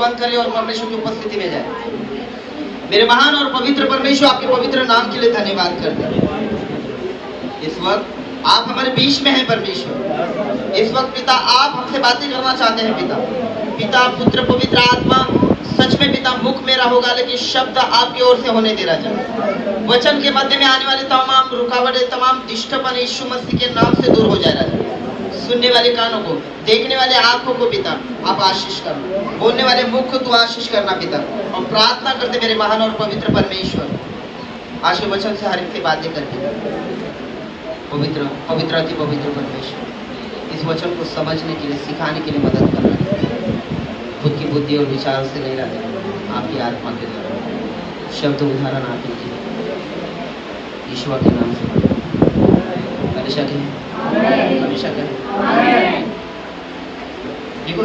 बंद करे और परमेश्वर की उपस्थिति में जाए। मेरे महान और पवित्र परमेश्वर, आपके पवित्र नाम के लिए धन्यवाद करते हैं। इस वक्त आप हमारे बीच में हैं परमेश्वर। इस वक्त पिता आप हमसे बातें करना चाहते हैं। पिता पुत्र पवित्र आत्मा, सच में पिता मुख मेरा होगा लेकिन शब्द आपकी ओर से होने दे रहा जाए। वचन के मध्य में आने वाले तमाम रुकावटें, तमाम डिस्टर्बन यीशु मसीह के नाम से दूर हो जा रहा है। सुनने वाले कानों को, देखने वाले आंखों को पिता आप आशीष करना, बोलने वाले मुख को तू आशीष करना पिता। और प्रार्थना करते मेरे महान और पवित्र परमेश्वर, आज के वचन से हर एक से बातें करके पवित्र पवित्र अति पवित्र परमेश्वर, इस वचन को समझने के लिए, सिखाने के लिए मदद करना। खुद की बुद्धि और विचार से नहीं रहा, आपकी आत्मा के द्वारा शब्द उदाहरण आप कीजिए ईश्वर के नाम से। हमेशा कहें, हमेशा कहें। देखो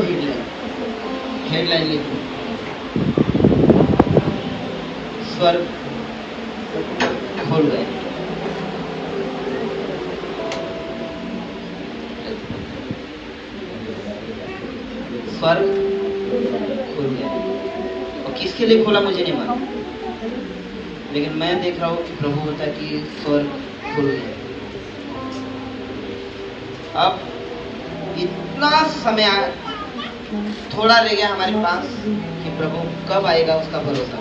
हेडलाइन लिखो, स्वर्ग खोल गए। स्वर्ग खुल गया। और किसके लिए खोला मुझे नहीं मालूम, लेकिन मैं देख रहा हूँ कि प्रभु होता है कि स्वर्ग खुल गया। अब इतना समय थोड़ा रह गया हमारे पास कि प्रभु कब आएगा उसका भरोसा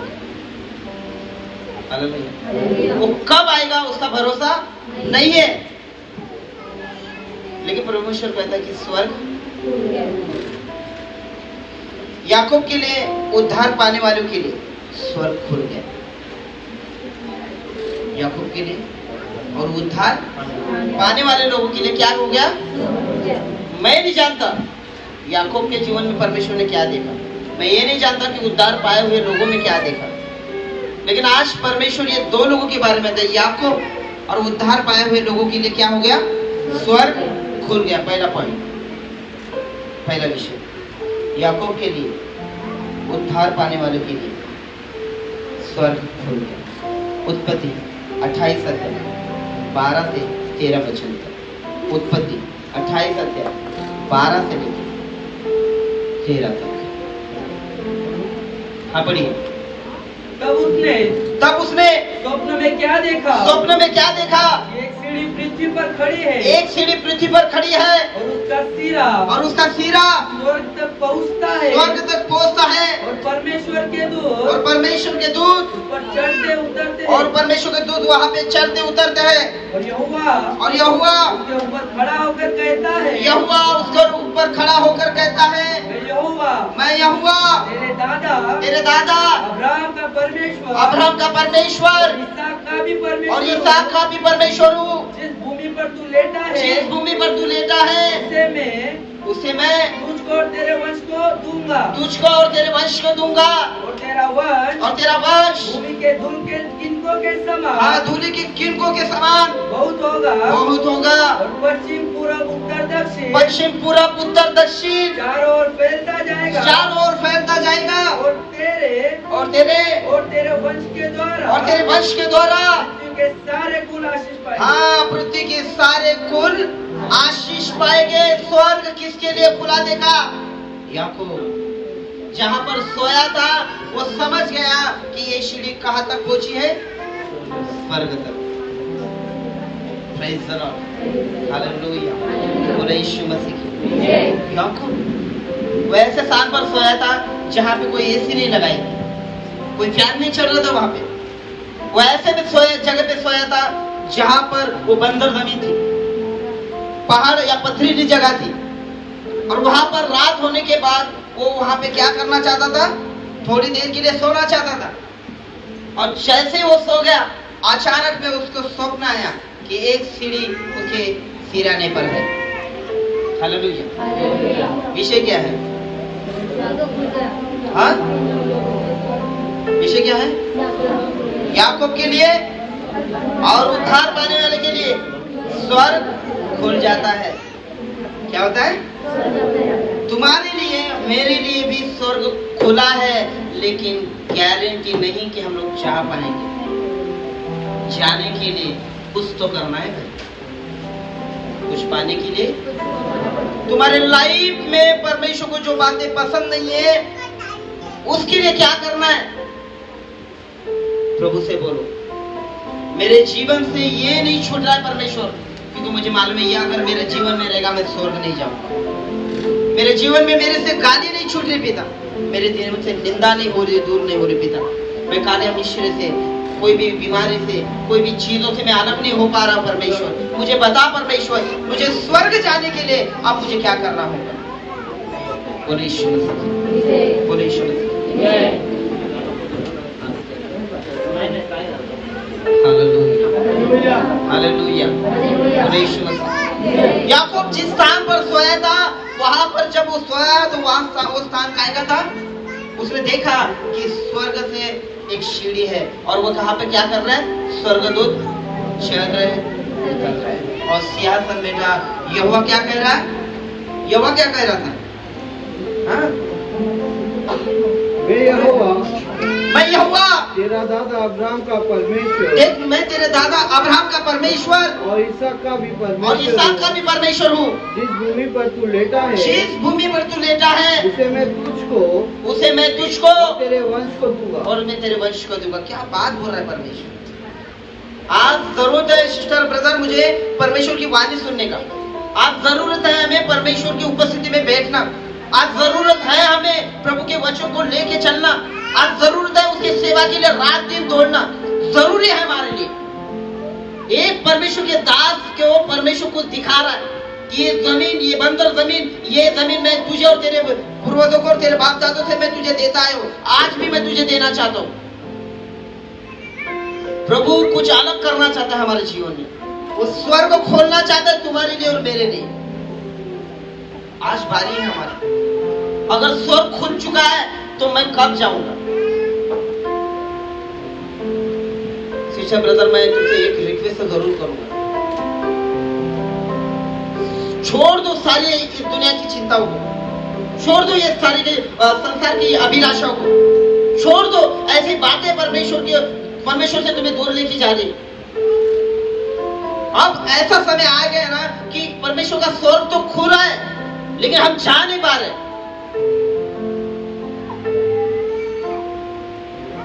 नहीं। वो कब आएगा उसका भरोसा नहीं है। लेकिन परमेश्वर कहता है कि स्वर्ग याकूब के लिए, उद्धार पाने वालों के लिए स्वर्ग खुल गया। याकूब के लिए और उद्धार पाने वाले लोगों के लिए क्या हो गया? मैं नहीं जानता याकूब के जीवन में परमेश्वर ने क्या देखा, मैं ये नहीं जानता कि उद्धार पाए हुए लोगों में क्या देखा। लेकिन आज परमेश्वर ये दो लोगों के बारे में बताया, याकूब और उद्धार पाए हुए लोगों के लिए क्या हो गया? स्वर्ग खुल गया। पहला पॉइंट, पहला विषय, याकूब के लिए, उद्धार पाने वालों के लिए स्वर्ग खुल गया। उत्पत्ति 28 अध्याय 12 से 13 वचन तक। उत्पत्ति 28 अध्याय 12 से लेकर 13 तक। हाँ पढ़िए। तब उसने स्वप्न में क्या देखा? स्वप्न में क्या देखा? एक सीढ़ी पृथ्वी पर खड़ी है। एक सीढ़ी पृथ्वी पर खड़ी है और उसका सिरा स्वर्ग तक पहुँचता है। स्वर्ग तक पहुँचता है। और परमेश्वर के दूत ऊपर चढ़ते उतरते हैं। और परमेश्वर के दूत वहाँ पे चढ़ते उतरते हैं। और यहोवा उसके ऊपर खड़ा होकर कहता है। यहोवा उसके ऊपर खड़ा होकर कहता है, मैं यहोवा तेरे दादा अब्राहम का परमेश्वर और इसहाक का भी परमेश्वर हूँ। जिस भूमि पर तू लेटा है उसे मैं तुझको और तेरे वंश को दूंगा। और तेरा वंश भूमि के धूल के किनकों के समान, हाँ, धूलि के किनकों के समान बहुत होगा। और पश्चिम पूरब उत्तर दक्षिण चारों ओर फैलता जाएगा। और तेरे वंश के द्वारा पृथ्वी के सारे कुल आशीष पाएंगे। हाँ, पृथ्वी के सारे कुल आशीष पाएंगे। स्वर्ग किसके लिए खुला देखा? याकूब जहाँ पर सोया था वो समझ गया कि ये सीढ़ी कहाँ तक पहुंची है? स्वर्ग तक। प्रेज़ द लॉर्ड, हालेलुया, बोले यीशु मसीह की। याकूब वैसे स्थान पर सोया था जहाँ पे कोई एसी नहीं लगाई, कोई फैन नहीं चल रहा था वहां पे। वो ऐसे में जगह पे सोया था जहाँ पर वो बंजर जमीन थी, पहाड़ या पथरीली जगह थी। और वहां पर रात होने के बाद वो वहां पे क्या करना चाहता था? थोड़ी देर के लिए सोना चाहता था। और जैसे वो सो गया, अचानक में उसको स्वप्न आया कि एक सीढ़ी उसके सिराने पर है। हालेलुया। विषय क्या है? हाँ, विषय क्या है? याकूब के लिए और उद्धार पाने वाले के लिए स्वर्ग खुल जाता है। क्या होता है? तुम्हारे लिए, मेरे लिए भी स्वर्ग खुला है, लेकिन गारंटी नहीं कि हम लोग जा पाएंगे। जाने के लिए कुछ तो करना है भाई, कुछ पाने के लिए। तुम्हारे लाइफ में परमेश्वर को जो बातें पसंद नहीं है उसके लिए क्या करना है? प्रभु से बोलो, मेरे जीवन से ये नहीं छूट रहा है परमेश्वर, क्योंकि मुझे मालूम है ये अगर मेरे जीवन में रहेगा मैं स्वर्ग नहीं जाऊंगा। मेरे जीवन में मेरे से गाली नहीं छूट रही पिता, मेरे जीवन से निंदा नहीं हो रही, दूर नहीं हो रही पिता। मैं कार्य मिश्र से, कोई भी बीमारी से, कोई भी चीजों से मैं अलग नहीं हो पा रहा परमेश्वर। मुझे बता परमेश्वर, मुझे स्वर्ग जाने के लिए अब मुझे क्या करना होगा? बोले यीशु मसीह, बोले यीशु मसीह। हालेलुया, हालेलुया, बोले यीशु मसीह। याकूब जिस स्थान पर सोया था, वहां पर जब वो सोया तो वहां वो स्थान क्या था? उसने देखा कि स्वर्ग से एक सीढ़ी है और वो कहाँ पे क्या कर रहा है? स्वर्गदूत चल रहे हैं और सिंहासन बेटा यहोवा क्या कह रहा है? यहोवा क्या कह रहा था? हाँ? मैं यहोवा तेरा दादा अब्राहम का परमेश्वर, देख मैं तेरे दादा अब्राहम का परमेश्वर और इसहाक का भी और परमेश्वर इसहाक का भी परमेश्वर हूँ। जिस भूमि पर तू लेटा है, जिस भूमि पर तू लेटा है उसे मैं तुझको और तेरे वंश को दूंगा। और मैं तेरे वंश को दूंगा। क्या बात बोल रहा है परमेश्वर? आज जरूरत है सिस्टर ब्रदर मुझे परमेश्वर की वाणी सुनने का। आज जरूरत है हमें परमेश्वर की उपस्थिति में बैठना। आज जरूरत है हमें प्रभु के वचन को लेके चलना। आज जरूरत है उसकी सेवा के लिए रात दिन दौड़ना जरूरी है हमारे लिए। एक परमेश्वर के दास को परमेश्वर को दिखा रहा है कि ये जमीन, ये बंजर जमीन, ये जमीन मैं तुझे और तेरे पूर्वजों को और तेरे बाप दादों से मैं तुझे देता आया हूँ, आज भी मैं तुझे देना चाहता हूँ। प्रभु कुछ अलग करना चाहता है हमारे जीवन में। वो स्वर्ग को खोलना चाहता है तुम्हारे लिए और मेरे लिए। आज बारी है हमारी। अगर स्वर्ग खुल चुका है तो मैं कब जाऊंगा? सिस्टर ब्रदर मैं तुमसे एक रिक्वेस्ट जरूर करूंगा, छोड़ दो सारी इस दुनिया की चिंताओं को, छोड़ दो ये सारी संसार की अभिलाषाओं को, छोड़ दो ऐसी बातें परमेश्वर से तुम्हें दूर लेके जा रही। अब ऐसा समय आ गया ना कि परमेश्वर का स्वर्ग तो खुला है लेकिन हम जा नहीं पा रहे।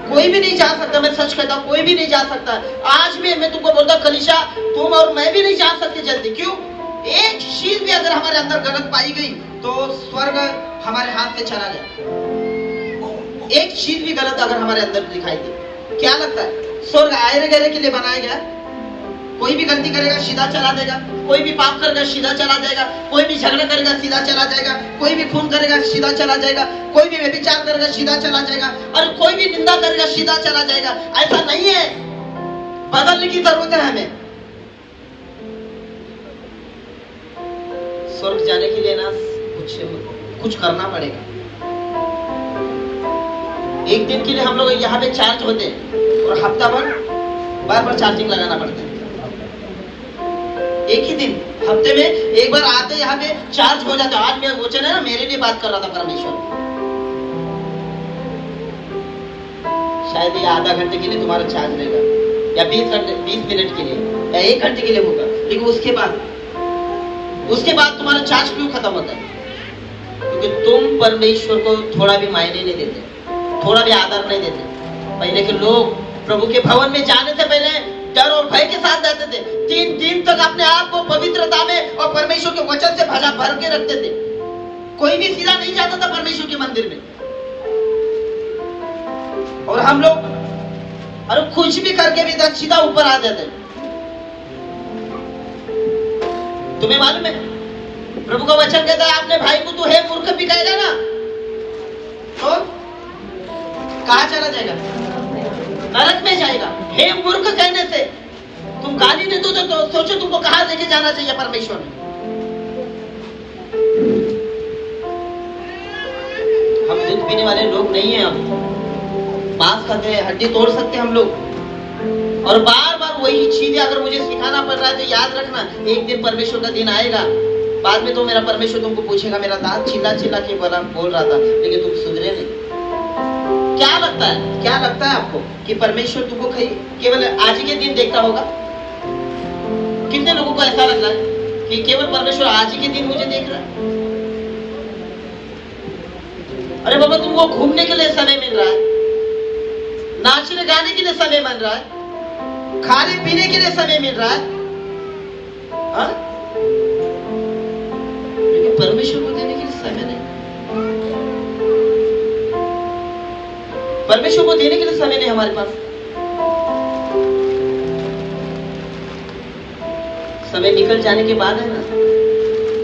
कोई भी नहीं जा सकता, मैं सच कहता हूं, कोई भी नहीं जा सकता। आज भी मैं तुमको बोलता कलीसिया, तुम और मैं भी नहीं जा सकते जल्दी। क्यों? एक चीज भी अगर हमारे अंदर गलत पाई गई तो स्वर्ग हमारे हाथ से चला गया। एक चीज भी गलत अगर हमारे अंदर दिखाई दी, क्या लगता है स्वर्ग आए गहरे के लिए बनाया गया? कोई भी गलती करेगा सीधा चला देगा, कोई भी पाप करेगा सीधा चला जाएगा, कोई भी झगड़ा करेगा सीधा चला जाएगा, कोई भी खून करेगा सीधा चला जाएगा, कोई भी व्यभिचार करेगा सीधा चला जाएगा, और कोई भी निंदा करेगा सीधा चला जाएगा। ऐसा नहीं है, बदलने की जरूरत है हमें। स्वर्ग जाने के लिए ना कुछ करना पड़ेगा। एक दिन के लिए हम लोग यहाँ पे चार्ज होते हैं और हफ्ता भर बार चार्जिंग लगाना पड़ता है। एक ही दिन हफ्ते में एक बार आते यहाँ पे चार्ज हो जाता है। आज मैं वचन है ना, मेरे लिए बात कर रहा था परमेश्वर। शायद ये आधा घंटे के लिए तुम्हारा चार्ज रहेगा या 20 मिनट के लिए या 1 घंटे के लिए होगा, लेकिन उसके बाद तुम्हारा चार्ज क्यों खत्म होता है? क्योंकि तुम परमेश्वर को थोड़ा भी मायने नहीं देते, थोड़ा भी आदर नहीं देते। पहले के लोग प्रभु के भवन में जाने से पहले डर और भय के साथ जाते थे। 3 दिन तक अपने आप को पवित्रता में और परमेश्वर के वचन से भर के रखते थे। कोई भी सीधा नहीं जाता था परमेश्वर के मंदिर में। और हम लोग अरे कुछ भी करके भी सीधा ऊपर आ जाते। तुम्हें मालूम है प्रभु का वचन कहता है अपने भाई को तू हे मूर्ख भी कहेगा ना तो कहाँ चला जाएगा? नरक में जाएगा। हे मूर्ख कहने से तुम गाली दे दो तो सोचो तुमको कहाँ लेके जाना चाहिए परमेश्वर ने। हम दूध पीने वाले लोग नहीं हैं। हम मांस खाते हैं, हड्डी तोड़ सकते हैं हम लोग। और बार बार वही चीजें अगर मुझे सिखाना पड़ रहा है तो याद रखना, एक दिन परमेश्वर का दिन आएगा। बाद में तो मेरा परमेश्वर तुमको पूछेगा, मेरा दांत चिल्ला चिल्ला के बोल रहा था लेकिन तुम सुधरे नहीं। क्या लगता है आपको कि परमेश्वर तुमको केवल आज ही के दिन देखता होगा? कितने लोगों को ऐसा लग रहा है कि केवल परमेश्वर आज ही के दिन मुझे देख रहा है? अरे बाबा तुमको घूमने के लिए समय मिल रहा है, नाचने गाने के लिए समय मिल रहा है, खाने पीने के लिए समय मिल रहा है, हाँ? लेकिन परमेश्वर को देने के लिए समय नहीं। परमेश्वर को देने के लिए समय नहीं हमारे पास। समय निकल जाने के बाद है ना,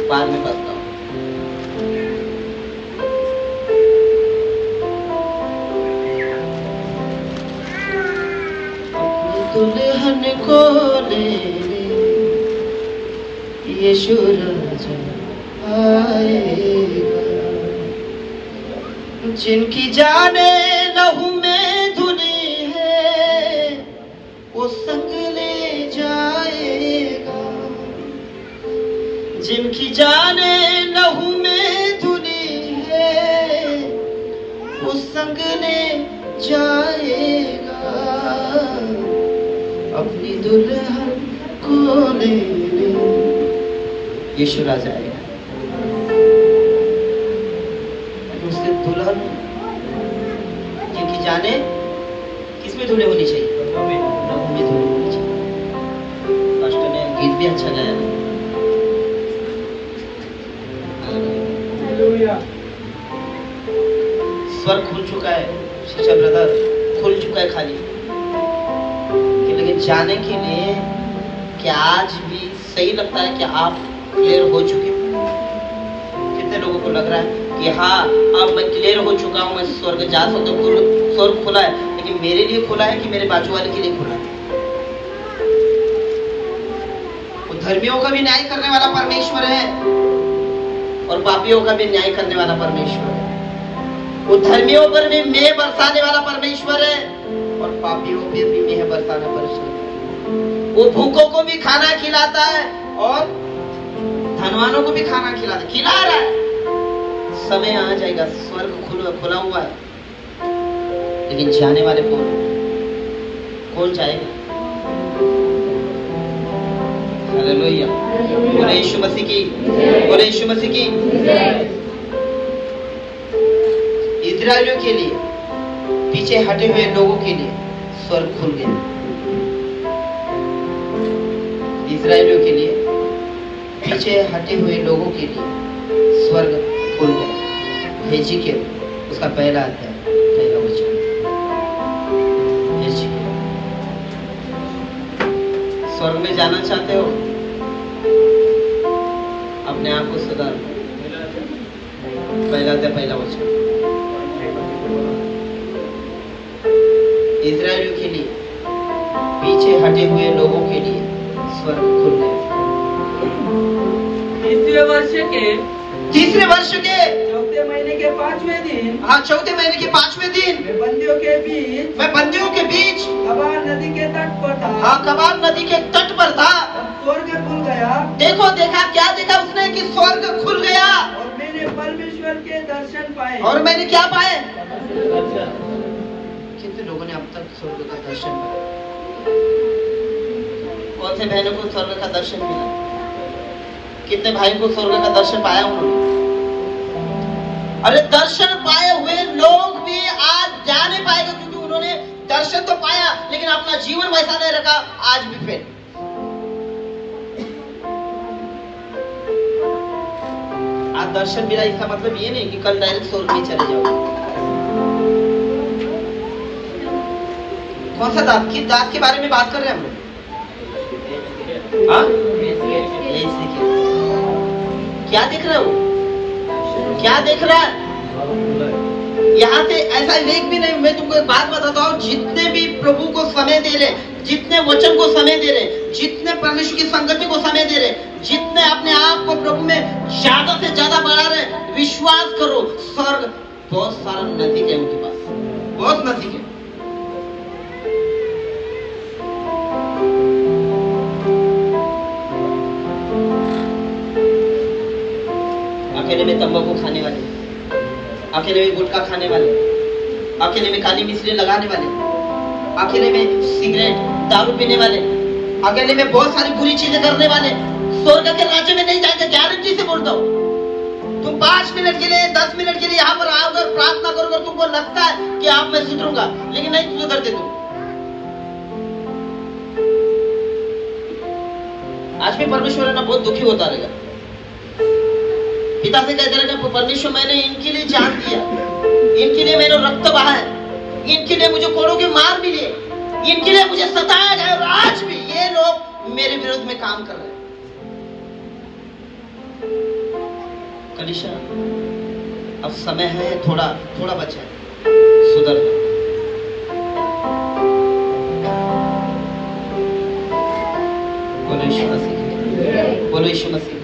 बाद में पछताओ। दुल्हन को ले यीशु राजा आएगा, जिनकी जाने लहू में धुली है वो संग ले जाएगा, जिनकी जाने लहू में धुली है वो संग ले जाएगा, अपनी दुल्हन को ले यीशु राजा आएगा। उससे दुल्हन जिनकी जाने किसमें धुले होनी चाहिए? लहू में धुले होनी चाहिए। पास्टर ने गीत भी अच्छा गाया। स्वर खुल चुका है, शिक्षा ब्रदर खुल चुका है खाली, लेकिन जाने के लिए क्या आज भी सही लगता है कि आप क्लियर हो चुके? कितने लोगों को लग रहा है कि हाँ अब मैं क्लियर हो चुका हूँ, मैं स्वर्ग जा सकता हूँ, स्वर्ग खुला है, लेकिन मेरे लिए खुला है कि मेरे बाजू वाले के लिए खुला है? वो धर्मियों का भी न्याय करने वाला परमेश्वर है और पापियों का भी न्याय करने वाला परमेश्वर है। वो धर्मियों पर भी मेह बरसाने वाला परमेश्वर है और पापियों पे भी मेह बरसाना परमेश्वर है। वो भूखों को भी खाना खिलाता है और धनवानों को भी खाना खिला रहा है। समय आ जाएगा, स्वर्ग खुला हुआ है, लेकिन जाने वाले कौन जाएगा? हालेलुया, बोले यीशु मसीह की, बोले यीशु मसीह की। इस्राएलियों के लिए, पीछे हटे हुए लोगों के लिए स्वर्ग खुल गया। इस्राएलियों के लिए, पीछे हटे हुए लोगों के लिए स्वर्ग खुल गया। हेजिकेल उसका पहला अध्याय, पहला वचन। हेजिकेल, स्वर्ग में जाना चाहते हो? अपने आप को सुधार। पहला अध्याय, पहला वचन। इस्राएलियों के लिए, पीछे हटे हुए लोगों के लिए स्वर्ग खुल गया। तीसरे वर्ष के चौथे महीने के 5वें दिन, हाँ, चौथे महीने के 5वें दिन मैं बंदियों के बीच कबार नदी के तट पर था। हाँ, कबार नदी के तट पर था। स्वर्ग खुल गया। देखा क्या देखा उसने कि स्वर्ग खुल गया और मैंने परमेश्वर के दर्शन पाए। और मैंने क्या पाए? कितने लोगों ने अब तक स्वर्ग का दर्शन पाया? कौन से बहनों को स्वर्ग का दर्शन मिला? कितने भाई को स्वर्ग का दर्शन पाया उन्होंने? अरे दर्शन पाए हुए लोग भी आज जा नहीं पाएगा, क्योंकि उन्होंने दर्शन तो पाया लेकिन अपना जीवन वैसा नहीं रखा, आज भी फेल। आज दर्शन मिला इसका मतलब ये नहीं कि कल डायरेक्ट स्वर्ग में चले जाओगे। कौन सा दांत? किस दांत के बारे में बात कर रहे हैं हम लोग? हाँ? क्या देख रहे हो? क्या देख रहा है? यहाँ से ऐसा विवेक भी नहीं। मैं तुमको एक बात बताता हूँ, जितने भी प्रभु को समय दे रहे, जितने वचन को समय दे रहे, जितने परमेश्वर की संगति को समय दे रहे, जितने अपने आप को प्रभु में ज्यादा से ज्यादा बढ़ा रहे, विश्वास करो स्वर्ग बहुत सारा नजदीक है उनके पास, बहुत नजदीक है। अकेले में तंबाकू खाने वाले, अकेले में गुटखा खाने वाले, अकेले में काली मिश्री लगाने वाले, अकेले में सिगरेट दारू पीने वाले, अकेले में बहुत सारी बुरी चीजें करने वाले स्वर्ग के राज्य में नहीं जाएंगे। गारंटी से बोलता हूँ। तुम 5 मिनट के लिए 10 मिनट के लिए यहाँ पर आओगे और प्रार्थना करोगे, तुमको लगता है कि आप मैं सुधरूंगा, लेकिन नहीं सुधरते तुम। आज भी परमेश्वर ना बहुत दुखी होता रहेगा। पिता से कहते रहेगा परमेश्वर मैंने इनके लिए जान दिया, इनके लिए मैंने रक्त बहा है, इनके लिए मुझे कोड़ों के मार मिले, इनके लिए मुझे सताया गया, और आज भी ये लोग मेरे विरुद्ध में काम कर रहे हैं। कलीसिया अब समय है, थोड़ा थोड़ा बचा है सुधरने। बोलो यीशु मसीह, बोलो यीशु मसीह।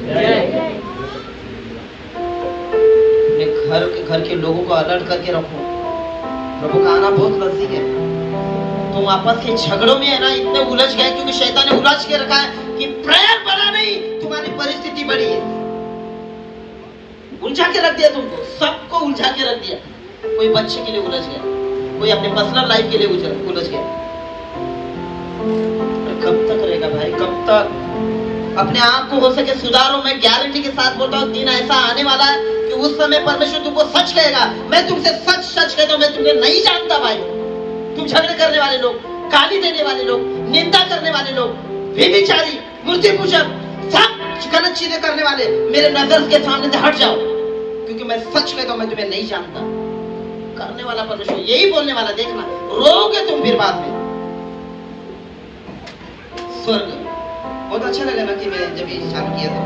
अपने घर के लोगों को अलर्ट करके रखो। प्रभु का आना बहुत नजदीक है। तुम आपस के झगड़ों में है ना इतने उलझ गए, क्योंकि शैतान ने उलझ के रखा है कि प्रेयर बना नहीं, तुम्हारी परिस्थिति बड़ी है। उलझा के रख दिया तुमको, सबको उलझा के रख दिया। कोई बच्चे के लिए उलझ गया, कोई अपने पर्सनल लाइफ के लिए उलझ गया। कब तक रहेगा भाई, कब तक? अपने आप को हो सके सुधारो। मैं गारंटी के साथ बोलता हूँ, दिन ऐसा आने वाला है कि उस समय परमेश्वर तुमको सच कहेगा। मैं तुमसे सच कहता हूँ, मैं तुम्हें नहीं जानता भाई। तुम झगड़े करने वाले लोग, गाली देने वाले लोग, निंदा करने वाले लोग, व्यभिचारी, मूर्ति पूजक, सब गलत चीजें करने वाले, मेरे नजर के सामने से हट जाओ, क्योंकि मैं सच कहता हूँ, मैं तुम्हें नहीं जानता। करने वाला परमेश्वर यही बोलने वाला, देखना रोगे तुम फिर बाद में। स्वर्ग बहुत अच्छा लगा ना कि मैं जब ये चालू किया तो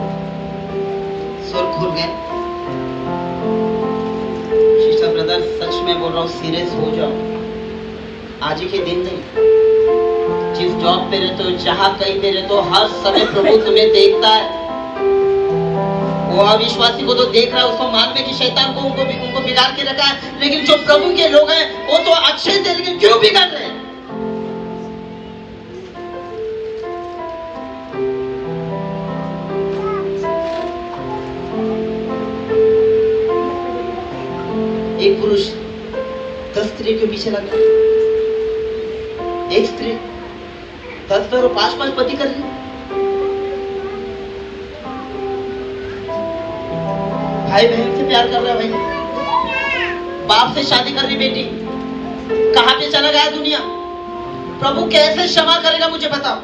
स्वर्ग खुल गए। सिस्टर ब्रदर सच में बोल रहा हूँ, सीरियस हो जाओ। आज ही के दिन नहीं, जिस जॉब पे रहते हो, जहाँ कहीं पे रहते हो, हर समय प्रभु तुम्हें देखता है। वो अविश्वासी को तो देख रहा है, उसको मान में कि शैतान को उनको बिगाड़ के रखा है, लेकिन जो प्रभु के लोग हैं वो तो अच्छे थे, लेकिन क्यों बिगड़ रहे हैं? एक पुरुष 10 स्त्री के पीछे लगा, एक स्त्री 10 और 5 पति कर रही। भाई बहन से प्यार कर रहा है, भाई बाप से शादी कर रही बेटी, कहां पे चला गया दुनिया? प्रभु कैसे क्षमा करेगा मुझे बताओ।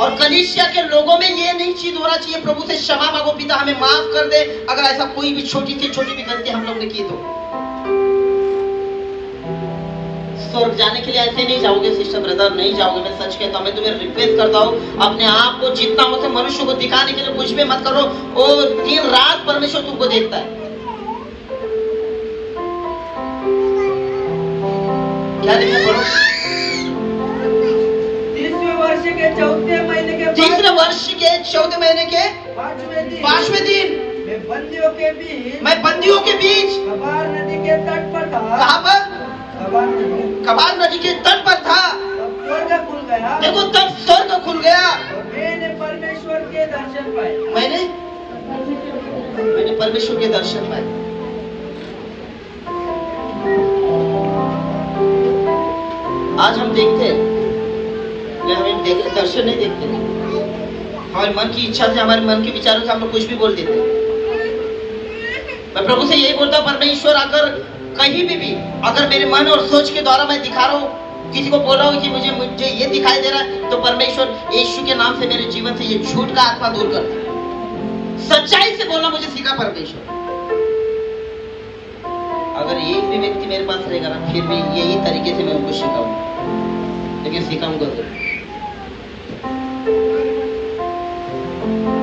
और कलीसिया के लोगों में ये नहीं चीज होना चाहिए, प्रभु से क्षमा मांगो, पिता हमें माफ कर दे अगर ऐसा कोई भी छोटी से छोटी भी गलती हम लोग ने की तो। स्वर्ग जाने के लिए ऐसे नहीं जाओगे सिस्टर ब्रदर, नहीं जाओगे। मैं सच कहता हूँ, मैं तुम्हें रिक्वेस्ट करता हूँ, अपने आप को जितना हो सके मनुष्य को दिखाने के लिए कुछ भी मत करो। वो दिन रात परमेश्वर तुमको देखता है। क्या लिखा पढ़ो? तीसरे वर्ष के चौथे महीने के 5वें दिन मैं बंदियों के बीच कबार नदी के तट पर था। कहाँ पर? कबार नदी के तट पर था। तब स्वर्ग खुल गया। देखो तब स्वर्ग खुल गया। मैंने परमेश्वर के दर्शन पाए। मैंने परमेश्वर के दर्शन पाए। आज हम देखते हैं, हम दर्शन नहीं देखते। हमारे मन की इच्छा से, हमारे मन के विचारों से हम लोग कुछ भी बोल देते हैं। मैं प्रभु से यही बोलता हूँ, परमेश्वर अगर कहीं भी अगर मेरे मन और सोच के द्वारा मैं दिखा रहा हूँ, किसी को बोल रहा हूँ कि मुझे ये दिखाई दे रहा है, तो परमेश्वर यीशु के नाम से मेरे जीवन से ये झूठ का आत्मा दूर कर दे। सच्चाई से बोलना मुझे सिखा परमेश्वर। अगर एक भी व्यक्ति मेरे पास रहेगा ना, फिर भी यही तरीके से मैं उनको सिखाऊंगा, लेकिन सिखाऊंगा जरूर।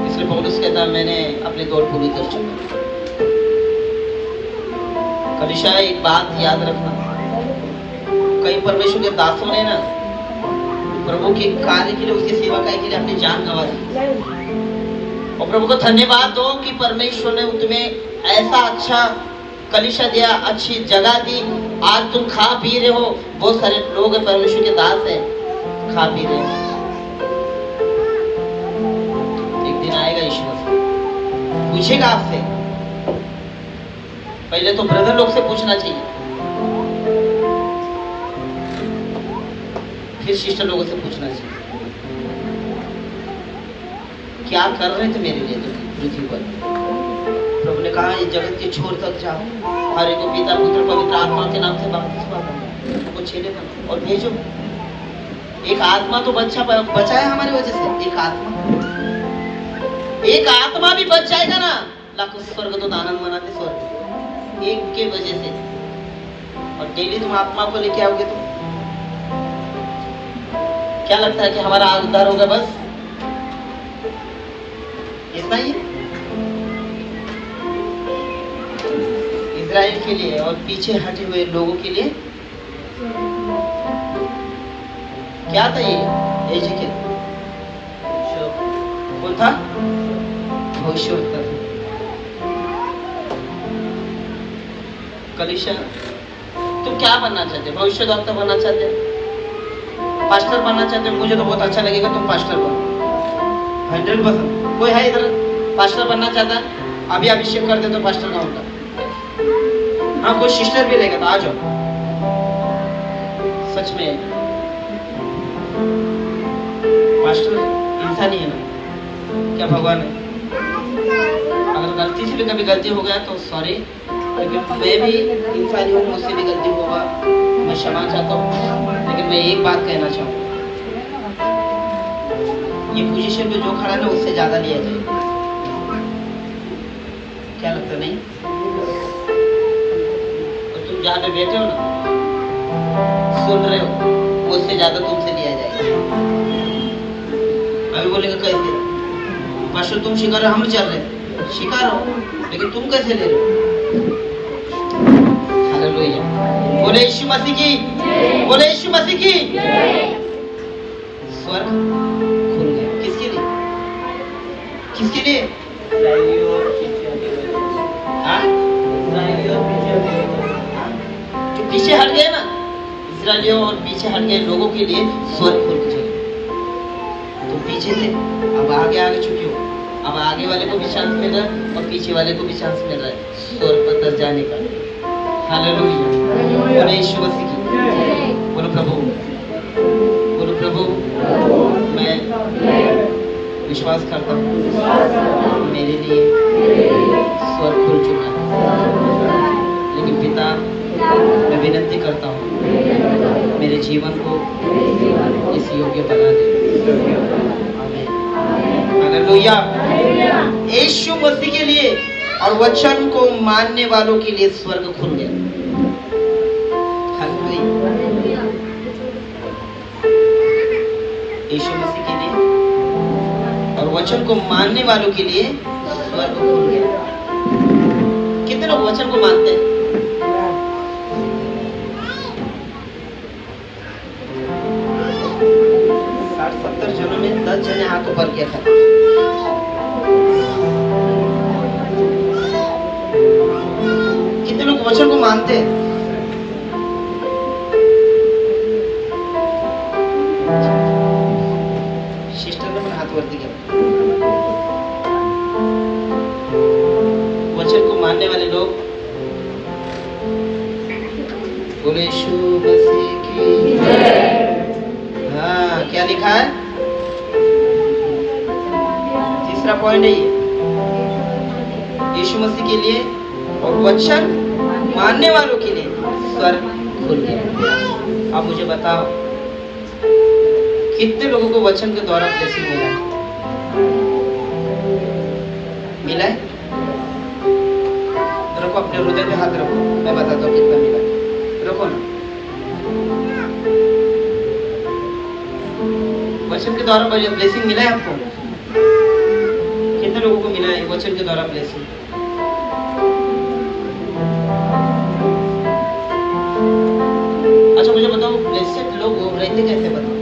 इसलिए पौलुस कहता है, मैंने अपनी दौड़ पूरी कर चुका। कलीसिया एक बात याद रखना, कई परमेश्वर के दासों ने ना प्रभु के कार्य के लिए, उसकी सेवा के लिए अपनी जान गंवा दी। और प्रभु को धन्यवाद दो कि परमेश्वर ने तुम्हें ऐसा अच्छा कलीसिया दिया, अच्छी जगह दी। आज तुम खा पी रहे हो, बहुत सारे लोग हैं परमेश्वर के दास हैं, खा पी रहे हो। एक दिन आएगा ईश्वर पूछेगा आपसे। पहले तो ब्रदर लोग से पूछना चाहिए, फिर सिस्टर लोगों से पूछना चाहिए, क्या कर रहे थे मेरे लिए तुम पृथ्वी पर। प्रभु ने कहा इस जगत के छोर तक जाओ, हर एक को पिता पुत्र पवित्र आत्मा के नाम से बपतिस्मा दो, उनको चेले बनो और भेजो। एक आत्मा तो बचा है हमारी वजह से, एक आत्मा भी बच जाएगा ना, लाखों स्वर्ग तो आनंद मनाते स्वर्ग, एक के वजह से। और डेली तुम आत्मा को लेके आओगे तो क्या लगता है कि हमारा उद्धार होगा? बस इतना ही इजराइल के लिए और पीछे हटे हुए लोगों के लिए क्या था ये एजेकियल कौन था? भविष्यवक्ता। कलीसिया तुम क्या बनना चाहते? भविष्यवक्ता बनना चाहते? पास्टर बनना चाहते? मुझे तो बहुत अच्छा लगेगा तुम पास्टर बनो 100%। कोई है इधर पास्टर बनना चाहता? अभी अभिषेक कर दे तो पास्टर का होगा। हाँ कोई सिस्टर भी रहेगा तो आ जाओ। सच में पास्टर इंसान ही है ना, क्या भगवान है? अगर गलती से भी कभी गलती हो गया तो सॉरी, लेकिन मैं भी इंसान हूँ, मुझसे भी गलती होगा, मैं क्षमा चाहता हूँ। लेकिन मैं एक बात कहना चाहूँगा, ये पोजीशन पे जो खड़ा है ना उससे ज्यादा लिया जाए। क्या लगता नहीं? और तुम जहाँ पे बैठे हो ना, सुन रहे हो, उससे ज्यादा तुमसे लिया जाएगा। अभी बोलेगा कैसे? मास्टर तुम सिखा रहे हो, हम चल रहे, सिखा रहे हो, लेकिन तुम कैसे ले रहे हो? हालेलुया। बोले यीशु मसीह की, बोले यीशु मसीह की। स्वर्ग खुल गया। किसके लिए? किसके लिए? हाँ? जो पीछे हट गए ना, इस्राएलियों और पीछे हट गए लोगों के लिए स्वर्ग खुल गया। तो पीछे थे, अब आगे आगे चुके हो, अब आगे वाले को भी चांस मिल रहा है और पीछे वाले को भी चांस मिल रहा है स्वर्ग पर तक जाने का। हालेलुया। बोलो यीशु मसीह की। बोलो प्रभु, बोलो प्रभु, मैं विश्वास करता हूँ मेरे लिए स्वर्ग खुल चुका है, लेकिन पिता मैं विनती करता हूँ मेरे जीवन को इस योग्य बना दे। आमीन। हालेलुया। यीशु मसीह के लिए और वचन को मानने वालों के लिए स्वर्ग खुल गया। हालेलुया। यीशु मसीह के लिए और वचन को मानने वालों के लिए स्वर्ग खुल गया। कितने लोग वचन को मानते हैं? जनों में 10 जने हाथ ऊपर किया था। कितने लोग वचन को मानते हैं? सिस्टर ने हाथ वर्ती किया। वचन को मानने वाले लोग बोले यीशु मसीह की। हाँ क्या लिखा है? तीसरा पॉइंट है ये, यीशु मसीह के लिए और वचन मानने वालों के लिए स्वर्ग खुल गया। अब मुझे बताओ कितने लोगों को वचन के द्वारा ब्लेसिंग मिला है? मिला है? रखो अपने हृदय पे हाथ रखो, मैं बताता हूँ कितना मिला। रखो ना। वचन के द्वारा ब्लेसिंग मिला है आपको? कितने लोगों को मिला है वचन के द्वारा ब्लेसिंग? अच्छा मुझे बताओ ब्लेसेड लोग रहते कैसे? बताओ।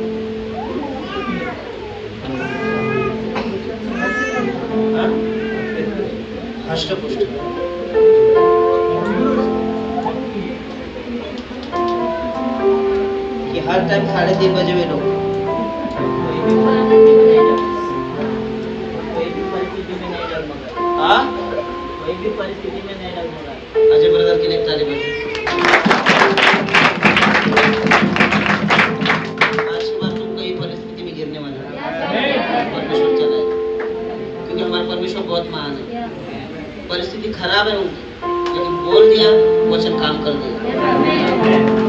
हष्ट पुष्ट। कि हर टाइम 3:30 बजे में लोग कोई भी परिस्थिति में नहीं डगमगा। अजय ब्रदर के लिए ताली बजाओ। आज के बाद तुम कई परिस्थिति में गिरने वाले हो। परमेश्वर चला है, क्योंकि हमारा परमेश्वर बहुत महान है। परिस्थिति खराब है उनकी, लेकिन बोल दिया वचन काम कर देगा।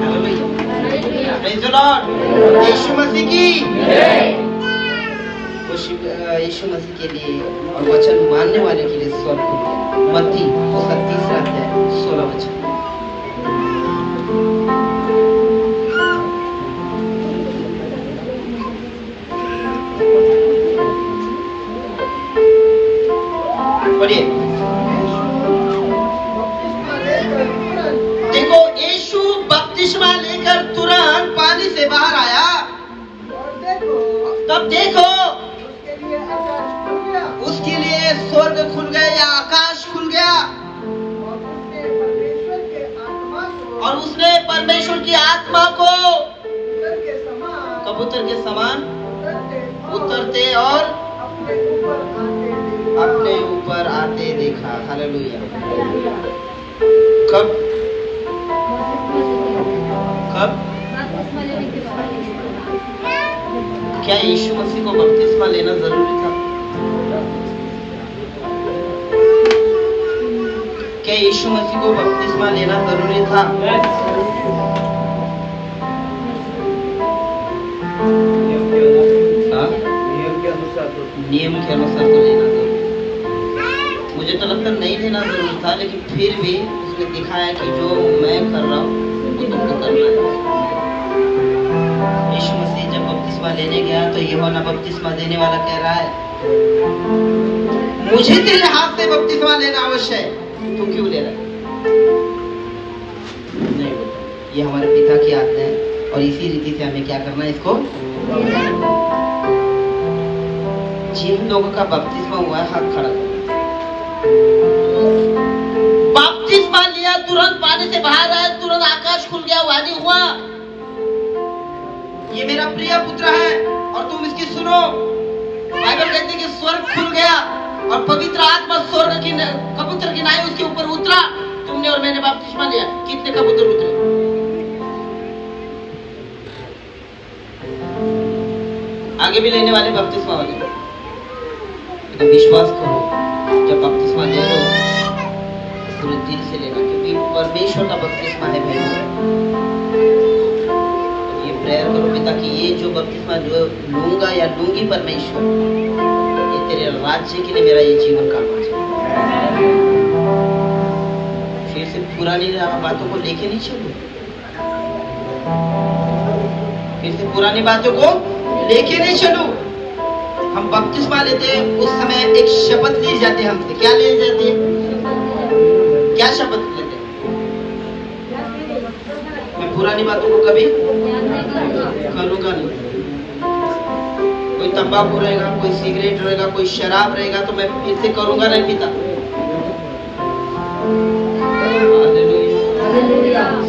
हालेलुया, प्रेज़ द लॉर्ड, यीशु मसीह की यीशु मसीह के लिए और वचन मानने वाले के लिए स्वर्ग खुल गया। मत्ती उसका 3 अध्याय 16 वचन। पढ़िए। देखो, यीशु बपतिस्मा लेकर तुरंत पानी से बाहर आया, तब देखो उसके लिए स्वर्ग खुल गया या आकाश खुल गया, और उसने परमेश्वर की आत्मा को कबूतर के समान उतरते और अपने ऊपर आते देखा। हालेलुया। कब कब क्या यीशु मसीह को बपतिस्मा लेना जरूरी था? क्या यीशु मसीह को बपतिस्मा लेना जरूरी था? नियम के अनुसार तो लेना जरूरी। मुझे तो लगता नहीं लेना जरूरी था, लेकिन फिर भी उसने दिखाया कि जो मैं कर रहा हूँ वो तुमको करना है। यीशु मसीह जब बपतिस्मा लेने गया तो यूहन्ना बपतिस्मा देने वाला कह रहा है, मुझे तेरे हाथ से बपतिस्मा लेना अवश्य है, तू क्यों ले रहा है? नहीं, ये हमारे पिता की आज्ञा है और इसी रीति से हमें क्या करना है, इसको। जिन लोगों का बपतिस्मा हुआ है हाथ खड़ा करो। बपतिस्मा लिया, तुरंत पानी से बाहर आया, तुरंत आकाश खुल गया, वाणी हुआ, ये मेरा प्रिय पुत्र है और तुम इसकी सुनो। बाइबल कहती है कि स्वर्ग खुल गया और पवित्र आत्मा स्वर्ग की कबूतर की नाई उसके ऊपर उतरा। तुमने और मैंने बपतिस्मा लिया, कितने कबूतर उतरे? आगे भी लेने वाले बपतिस्मा वाले, तो विश्वास करो, जब बपतिस्मा ले लो पूरे दिल से लेना, क्योंकि परमेश्वर का बपतिस्मा है भाई। ये प्रेयर करो पिता कि ये जो बपतिस्मा जो लूंगा या लूंगी परमेश्वर, ये तेरे राज्य के लिए मेरा ये जीवन काम आ जाए। फिर से पुरानी बातों को लेके नहीं चलो, फिर से पुरानी बातों को लेके नहीं चलो। हम बपतिस्मा लेते हैं उस समय एक शपथ ली जाती है हमसे। क्या ली जाती है? क्या शपथ लेते हैं? मैं पुरानी बातों को कभी करूंगा नहीं। कोई तंबाकू रहेगा, कोई सिगरेट रहेगा, कोई शराब रहेगा तो मैं फिर से करूंगा नहीं पिता।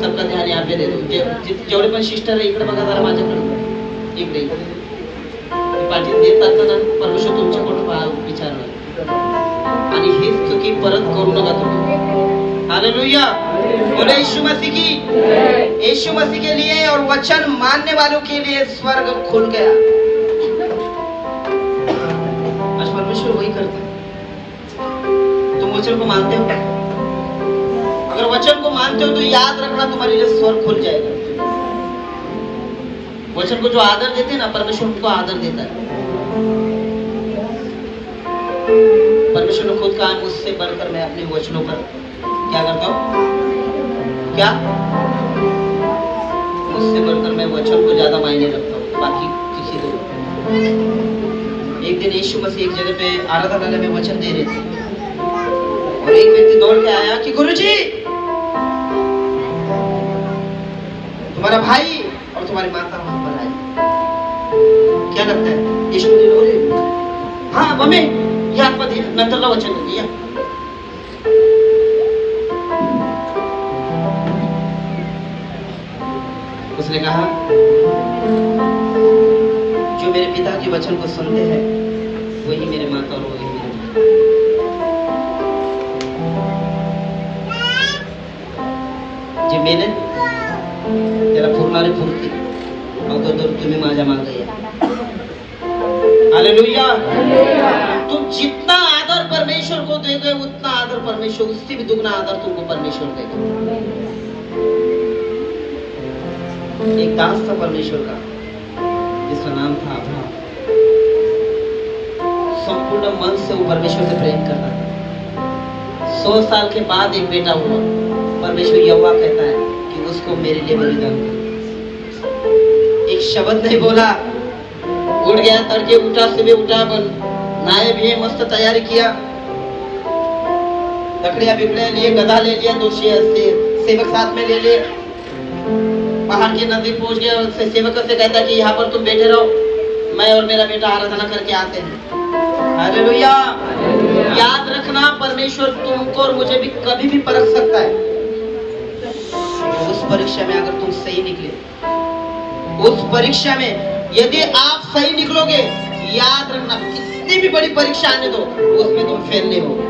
सबका ध्यान यहाँ पे दे दो। जेवढे पण सिस्टर आहे इकडे बघा जरा माझ्याकडे, इकडे पाठी देतात ना, परमेश्वर तुमच्याकडून विचारणार आणि हेच चुकी परत करू नका तुम्ही। हालेलुया, बोले यीशु मसीह की। यीशु मसीह के लिए और वचन मानने वालों के लिए स्वर्ग खुल गया। आज परमेश्वर वही करता है। तुम वचन को मानते हो? अगर वचन को मानते हो तो याद रखना तुम्हारे लिए स्वर्ग खुल जाएगा। वचन को जो आदर देते हैं ना, परमेश्वर उनको आदर देता है। परमेश्वर ने खुद कहा, मुझसे बढ़कर मैं अपने वचनों पर क्या करता हूँ? क्या? मुझसे बढ़कर मैं वचन को ज्यादा मायने रखता हूँ बाकी किसी को। एक दिन यीशु मसीह एक जगह पे आराधनालय में वचन दे रहे थे और एक व्यक्ति दौड़ के आया कि गुरुजी, तुम्हारा भाई और तुम्हारी माता वहां पर आई, क्या लगता है? यीशु ने बोले, हाँ मम्मी, ये हाथ पर दिया, नंतरला वचन दिया। उसने कहा, जो मेरे पिता के वचन को सुनते हैं वही मेरे माता और वही मेरे पिता। जे मेले त्याला पूर्णारे पूर्ती अगोदर तुम्ही माझ्या मागे या। हालेलुया। तुम जितना आदर परमेश्वर को दोगे उतना आदर परमेश्वर उससे भी दुगना आदर तुमको परमेश्वर देगा। एक दास था परमेश्वर का जिसका नाम था अब्राहम। संपूर्ण मन से वो परमेश्वर से प्रेम करता था। 100 साल के बाद एक बेटा हुआ। परमेश्वर यहोवा कहता है कि उसको मेरे लिए बलिदान कर। एक शब्द नहीं बोला, उठ गया, तड़के उठा, सुबह उठा, नहाए भी मस्त तैयारी किया, लकड़ियां बिकड़ियां लिए, गधा ले लिया, 2 सेवक साथ में ले लिए, पहाड़ के नजदीक पहुंच गया। सेवक से कहता कि यहाँ पर तुम बैठे रहो, मैं और मेरा बेटा आराधना करके आते हैं। हालेलुया। याद रखना, परमेश्वर तुमको और मुझे भी कभी भी परख सकता है। उस परीक्षा में अगर तुम सही निकले, उस परीक्षा में यदि आप सही निकलोगे, याद रखना कितनी भी बड़ी परीक्षा आने दो, उसमें तुम फेल नहीं होगे।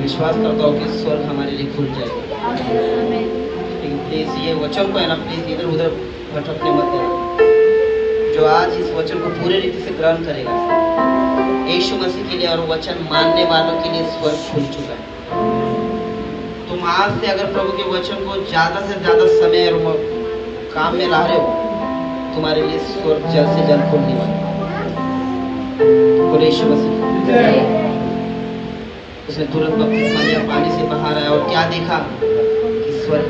विश्वास करता हूँ कि स्वर्ग हमारे लिए खुल जाएगा। लेकिन प्लीज ये वचन को है ना, प्लीज इधर उधर भटकने मत देना। जो आज इस वचन को पूरे रीति से ग्रहण करेगा, यीशु मसीह के लिए और वचन मानने वालों के लिए स्वर्ग खुल चुका है। तुम आज से अगर प्रभु के वचन को ज्यादा से ज्यादा समय और काम में ला रहे हो, तुम्हारे लिए स्वर्ग जल्द से जल्द खुलने वाला है। यीशु मसीह उसने तुरंत बपतिस्मा लिया, पानी से बाहर आया और क्या देखा कि स्वर्ग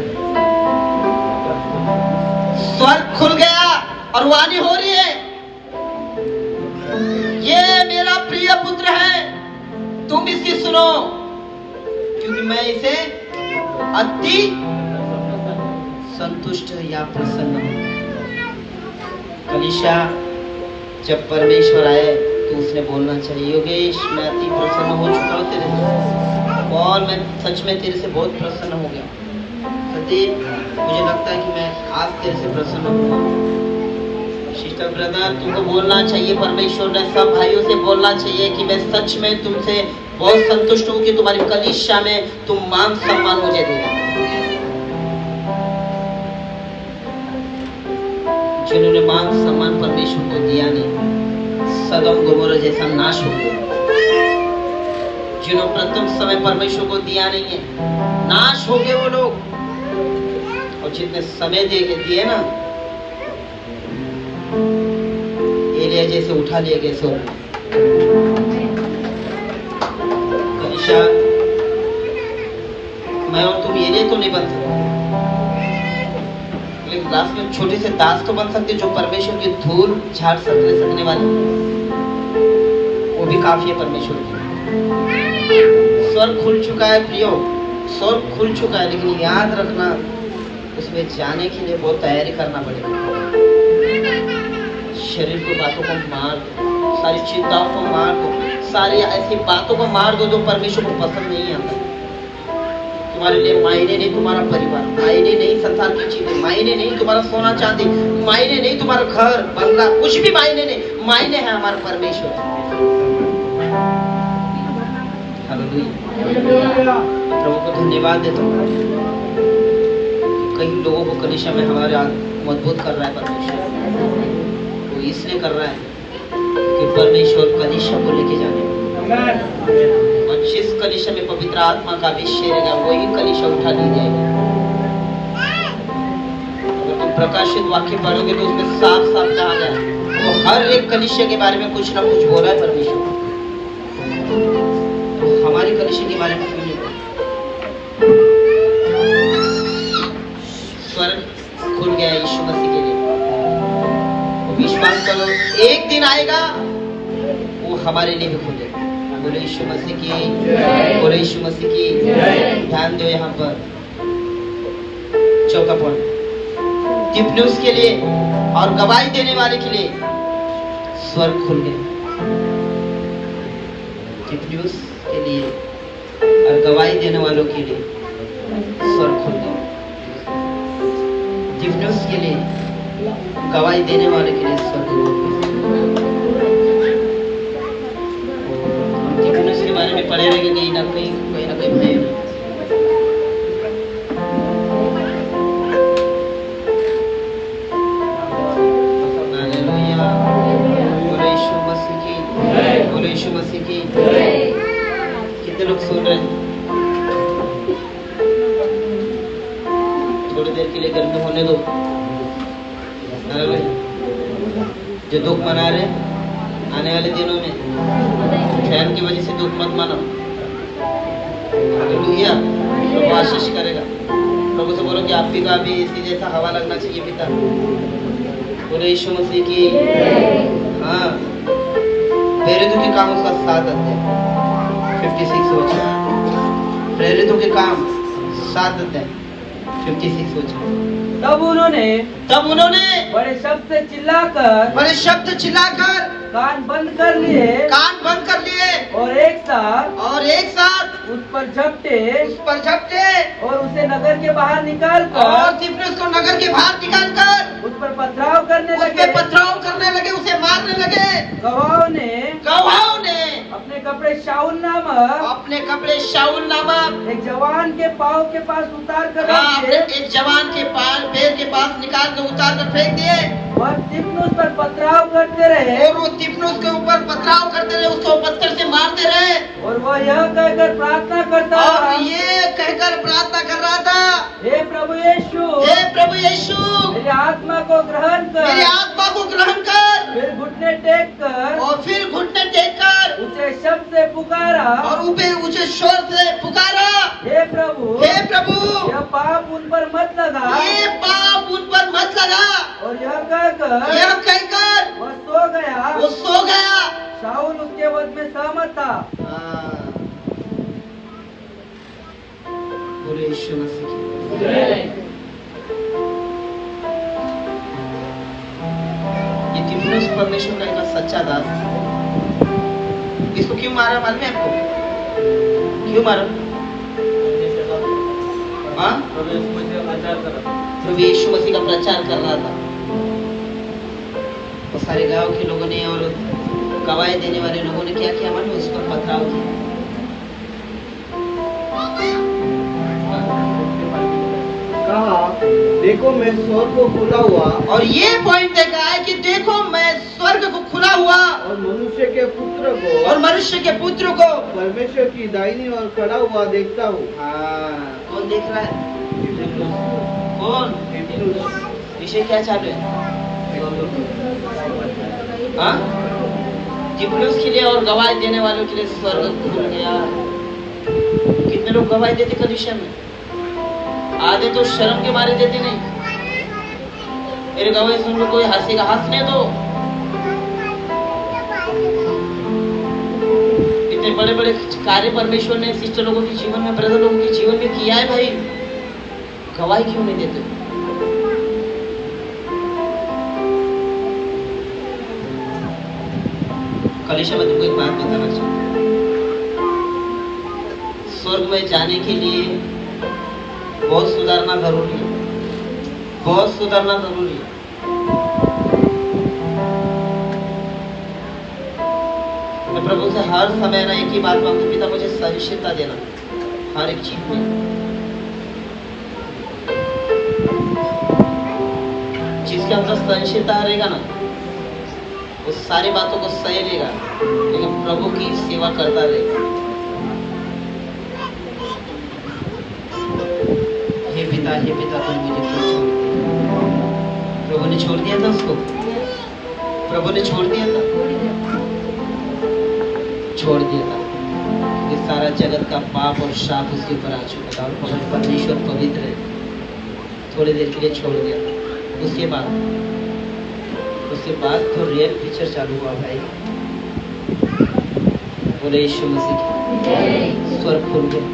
खुल गया और वाणी हो रही है, ये मेरा प्रिय पुत्र है, तुम इसकी सुनो, क्योंकि मैं इसे अति संतुष्ट या प्रसन्न हूं। कलीसिया जब परमेश्वर आए तो उसने बोलना चाहिए, योगेश मैं अति प्रसन्न हो चुका हूँ तेरे से, और मैं सच में तेरे से बहुत प्रसन्न हो गया। सती मुझे लगता है कि मैं आज तेरे से प्रसन्न हूँ। सिस्टर ब्रदर, तुमको बोलना चाहिए, परमेश्वर ने सब भाइयों से बोलना चाहिए कि मैं सच में तुमसे बहुत संतुष्ट हूँ कि तुम्हारी कलीसिया में तुम मान सम्मान मुझे देगा। जिन्होंने मान सम्मान परमेश्वर को दिया नहीं, सदम गोमोरा जैसा नाश हो गया। जिन्होंने प्रथम समय परमेश्वर को दिया नहीं है, नाश हो गए वो लोग। और जितने समय दिए ना, एलिया जैसे उठा लिए गए स्वर्ग। कलीसिया, मैं और तुम एलिया तो नहीं बन सकते, लेकिन लास्ट में छोटे से दास तो बन सकते, जो परमेश्वर की धूल झाड़ सकने वाले, वो भी काफी है परमेश्वर की। स्वर्ग खुल चुका है प्रियो, स्वर्ग खुल चुका है, लेकिन याद रखना उसमें जाने के लिए बहुत तैयारी करना पड़ेगा। शरीर को बातों को मार दो, सारी चिंताओं को मार दो, सारी ऐसी बातों को मार दो जो परमेश्वर को पसंद नहीं आता। तुम्हारे लिए मायने नहीं तुम्हारा परिवार, मायने नहीं संसार की चीजें, मायने नहीं तुम्हारा सोना चांदी, मायने नहीं तुम्हारा घर बंगला, कुछ भी मायने नहीं, मायने है हमारा परमेश्वर। प्रभु को धन्यवाद देता हूँ। कई लोगों को कलीसिया में हमारे मजबूत कर रहा है परमेश्वर, वो इसलिए कर रहा है कि परमेश्वर कलीसिया को लेके जाने, और जिस कलीसिया में पवित्र आत्मा का अभिषेक रहेगा वही कलीसिया उठा ली जाएगी। अगर तुम प्रकाशित वाक्य पढ़ोगे तो उसमें साफ साफ कहा गया, वो हर एक कलीसिया के बारे में कुछ ना कुछ बोल रहा है परमेश्वर। तो हमारी कलीसिया के बारे में क्यों नहीं बोल? स्वर्ग खुल गया यीशु मसीह के लिए, विश्वास करो एक दिन आएगा वो हमारे लिए भी खुलेगा। बोले यीशु मसीह की, बोले यीशु मसीह की। ध्यान दो यहाँ पर, चौथा पॉइंट, टिप न्यूज के लिए और गवाही देने वाले के लिए स्वर्ग खुल गया। टिप न्यूज के लिए और गवाही देने वालों के लिए स्वर्ग खुल गया। जिम्नोस के लिए गवाही देने वाले के लिए स्वर्गदूत जिम्नोस के बारे में पढ़े रहेंगे कहीं ना कहीं भय में। बोलो यीशु मसीह की। कितने लोग सुन रहे हैं? थोड़ी देर के लिए गर्मी होने दो। जो दुख मना रहे आने वाले दिनों में फैन की वजह से दुख मत मनाओ। हालेलुया। प्रभु आशीष करेगा। प्रभु से बोलो कि आप भी का भी इसी जैसा हवा लगना चाहिए पिता। बोलो यीशु मसीह की। हाँ, प्रेरितों के काम उसका 7 अध्याय 56 वचन। प्रेरितों के काम 7 अध्याय 56 वचन। तब उन्होंने बड़े शब्द से चिल्लाकर कान बंद कर लिए और एक साथ उस पर झपटे और उसे नगर के बाहर निकालकर उस पर पथराव करने लगे, उसे मारने लगे। गवाहों ने अपने कपड़े शाऊल नामक एक जवान के पाँव के पास उतार कर एक जवान के पैर के पास निकाल कर उतार कर फेंक दिए। वह तिप्नुस पर पथराव करते रहे और वो तिप्नुस के ऊपर पथराव करते रहे, उसको पत्थर से मारते रहे। और वह यह कहकर प्रार्थना कर रहा था, हे प्रभु यीशु, मेरी आत्मा को ग्रहण कर। फिर घुटने टेक कर ऊंचे शब्द से पुकारा और ऊंचे शोर से पुकारा, हे प्रभु, यह पाप उन पर मत लगा। और यह कहकर वह सो गया। शाऊल उसके वध में सहमत था। बोले यीशु मसीह की। ये तिमुथियुस परमेश्वर का एक सच्चा दास था। इसको क्यों मारा मालूम है आपको? क्यों मारा? प्रभु यीशु मसीह का प्रचार कर रहा था। तो सारे गांव के लोगों ने और गवाही देने वाले लोगों ने क्या किया मालूम? उस पर पथराव किया। कहा, देखो मैं स्वर्ग को खुला हुआ। और ये पॉइंट देखा है कि देखो मैं स्वर्ग को खुला हुआ और मनुष्य के पुत्र को परमेश्वर की दाहिनी ओर खड़ा हुआ देखता हूँ। कौन देख रहा है? कौन? विषय क्या चालू है? तिमुथियुस के लिए और गवाही देने वालों के लिए स्वर्ग खुल गया। कितने लोग गवाही देते कलीसिया में? आधे तो शर्म के मारे देते नहीं। मेरे गवाही सुन लो, कोई हंसेगा, हंसने दो। इतने बड़े बड़े कार्य परमेश्वर ने सिस्टर लोगों के जीवन में, ब्रदर लोगों के जीवन में किया है भाई, गवाही क्यों नहीं देते? कलीसिया में तुमको एक बात बताना चाहूँ। स्वर्ग में जाने के लिए बहुत सुधारना जरूरी है। मैं प्रभु से हर समय ना एक ही बात मांगता, पिता मुझे सहिष्णुता देना हर एक चीज में। जिसके अंदर सहिष्णुता रहेगा ना, वो सारी बातों को सह लेगा, लेकिन प्रभु की सेवा करता रहेगा। हे पिता तुम मुझे क्यों छोड़ दिया? प्रभु ने छोड़ दिया था उसको। छोड़ दिया था कि सारा जगत का पाप और शाप उसके ऊपर आ चुका था और परमेश्वर पवित्र है। थोड़ी देर के लिए छोड़ दिया था। उसके बाद तो रियल पिक्चर चालू हुआ भाई। बोले यीशु मसीह की। स्वर्ग खुल गया।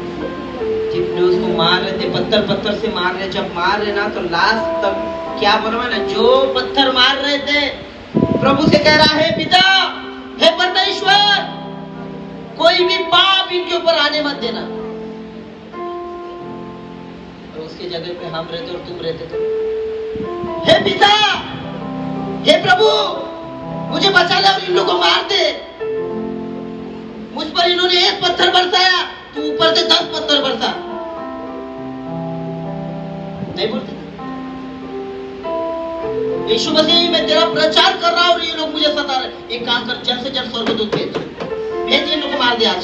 जितने उसको मार रहे थे, पत्थर से मार रहे, जब मार रहे ना तो लास्ट तक क्या बोला ना, जो पत्थर मार रहे थे प्रभु से कह रहा है, पिता, हे परमेश्वर, कोई भी पाप इनके ऊपर आने मत देना। तो उसके जगह पे हम रहते और तुम रहते तो हे पिता, हे प्रभु, मुझे बचा ले और इन लोगों को मार दे। मुझ पर इन्होंने एक पत्थर बरसाया, तू ऊपर से 10 पत्थर बरसा। नहीं बोलते? यीशु मसीह, मैं तेरा प्रचार कर रहा हूं और ये लोग मुझे सता रहे। एक काम कर, जल्द से जल्द स्वर्गदूत भेज इन लोगों को मार दिया आज।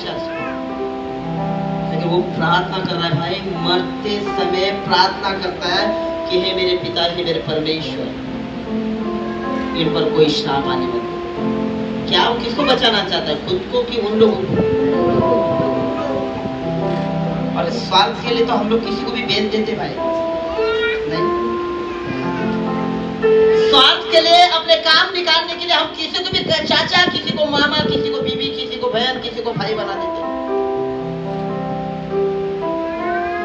लेकिन वो प्रार्थना कर रहा है भाई, मरते समय प्रार्थना करता है कि हे मेरे पिता, हे मेरे परमेश्वर, इन पर कोई श्राप आने मत। क्या वो किसको बचाना चाहता है, खुद को कि उन लोगों को? और स्वार्थ के लिए तो हम लोग किसी को भी बेच देते भाई, नहीं? स्वार्थ के लिए, अपने काम निकालने के लिए हम किसी को भी चाचा, किसी को मामा, किसी को बीवी, किसी को बहन, किसी को भाई बना देते हैं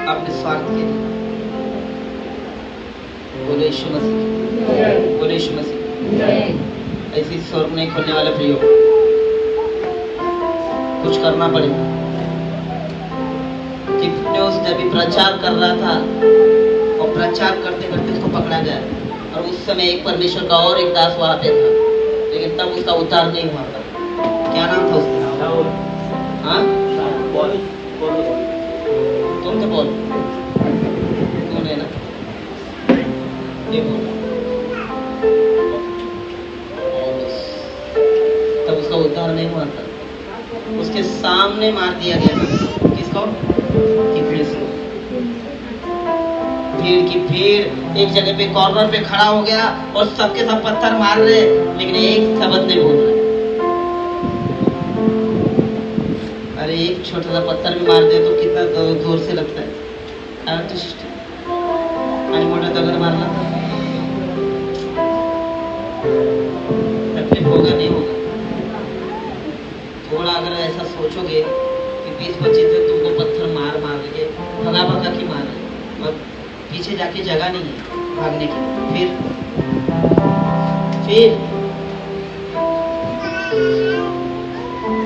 अपने स्वार्थ के लिए। बोले यीशु मसीह, बोले यीशु मसीह। ऐसी स्वर्ग नहीं खोलने वाला प्रियो, कुछ करना पड़ेगा। तिफन्योस जब भी प्रचार कर रहा था और प्रचार करते करते उसको पकड़ा गया, और उस समय एक परमेश्वर का और एक दास वहां पे था, लेकिन तब उसका उद्धार नहीं हुआ था। क्या नाम था उसका? हाँ, तुम तो बोल, तूने ना ये बोल। तब उसका उद्धार नहीं हुआ था, उसके सामने मार दिया गया। किसको? तिफन्योस को। भीड़ की भीड़ एक जगह पे कॉर्नर पे खड़ा हो गया और सबके सब पत्थर मार रहे, लेकिन एक शब्द नहीं बोल रहे। अरे एक छोटा सा पत्थर भी मार दे तो कितना जोर से लगता है। आणि मोठा दगड मारला तकलीफ होगा नहीं होगा? थोड़ा अगर ऐसा सोचोगे कि 20-25 दिन तुमको पत्थर मार के भगा भगा के मार रहे और पीछे जाके जगह नहीं है भागने की, फिर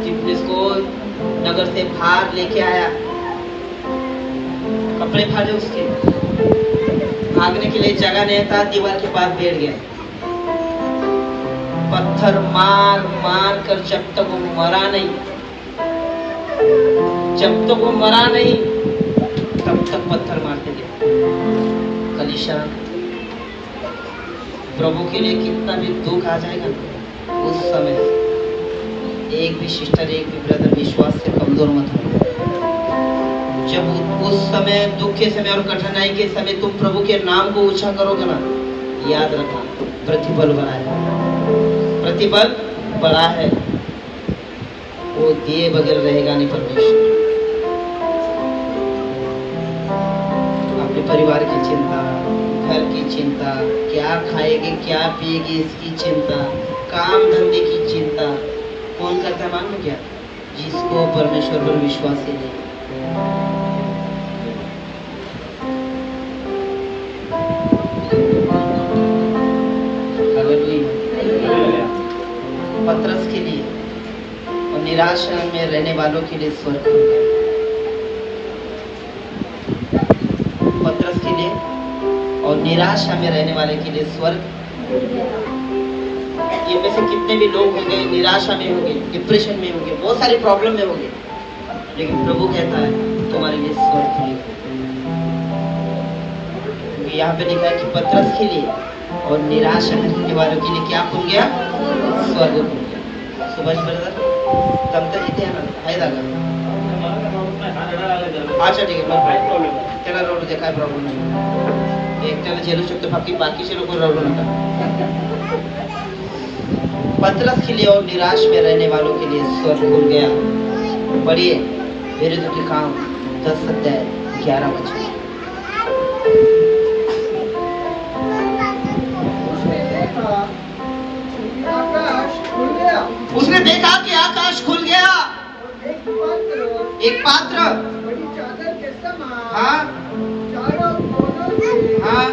तिफन्योस को नगर से बाहर लेके आया, कपड़े फाड़े उसके, भागने के लिए जगह नहीं था, दीवार के पास बैठ गया। पत्थर मार मार कर जब तक वो मरा नहीं, तब तक पत्थर मारते गए। कलीसिया, प्रभु के लिए कितना भी दुख आ जाएगा उस समय, एक भी सिस्टर, एक भी ब्रदर विश्वास से कमजोर मत हो। जब उस समय, दुख के समय और कठिनाई के समय तुम प्रभु के नाम को ऊंचा करोगे ना, याद रखना प्रतिफल बड़ा है, प्रतिफल बड़ा है। वो दिए बगैर रहेगा नहीं परमेश्वर। अपने परिवार की चिंता, घर की चिंता, क्या खाएगी क्या पिएगी इसकी चिंता, काम धंधे की चिंता कौन करता है मालूम क्या? जिसको परमेश्वर पर विश्वास ही नहीं। पतरस के लिए और निराशा में रहने वालों के लिए स्वर्ग। पतरस के लिए और निराशा में रहने वाले के लिए स्वर्ग। ये में से कितने भी लोग होंगे निराशा में होंगे, डिप्रेशन में होंगे, बहुत सारी प्रॉब्लम में होंगे, लेकिन प्रभु कहता है तुम्हारे लिए स्वर्ग खुलेगा। यहाँ पे लिखा है कि पतरस के लिए और निराशा रहने वालों के लिए क्या खुल गया? स्वर्ग खुल गया। सुभाष ब्रदर तमता इथे आहे ना, आहे जागा? अच्छा ठीक आहे, त्याला रडू दे, काय प्रॉब्लेम नाही, एकट्याला झेलू शकतो, बाकीचे लोक रडू नका। पतरस के लिए और निराश में रहने वालों के लिए स्वर्ग खुल गया। पढ़िए मेरे तो के काम 10 अध्याय 11 वचन। उसने देखा कि आकाश खुल गया, एक पात्र बड़ी चादर के समान, हाँ चारों कोनों से हाँ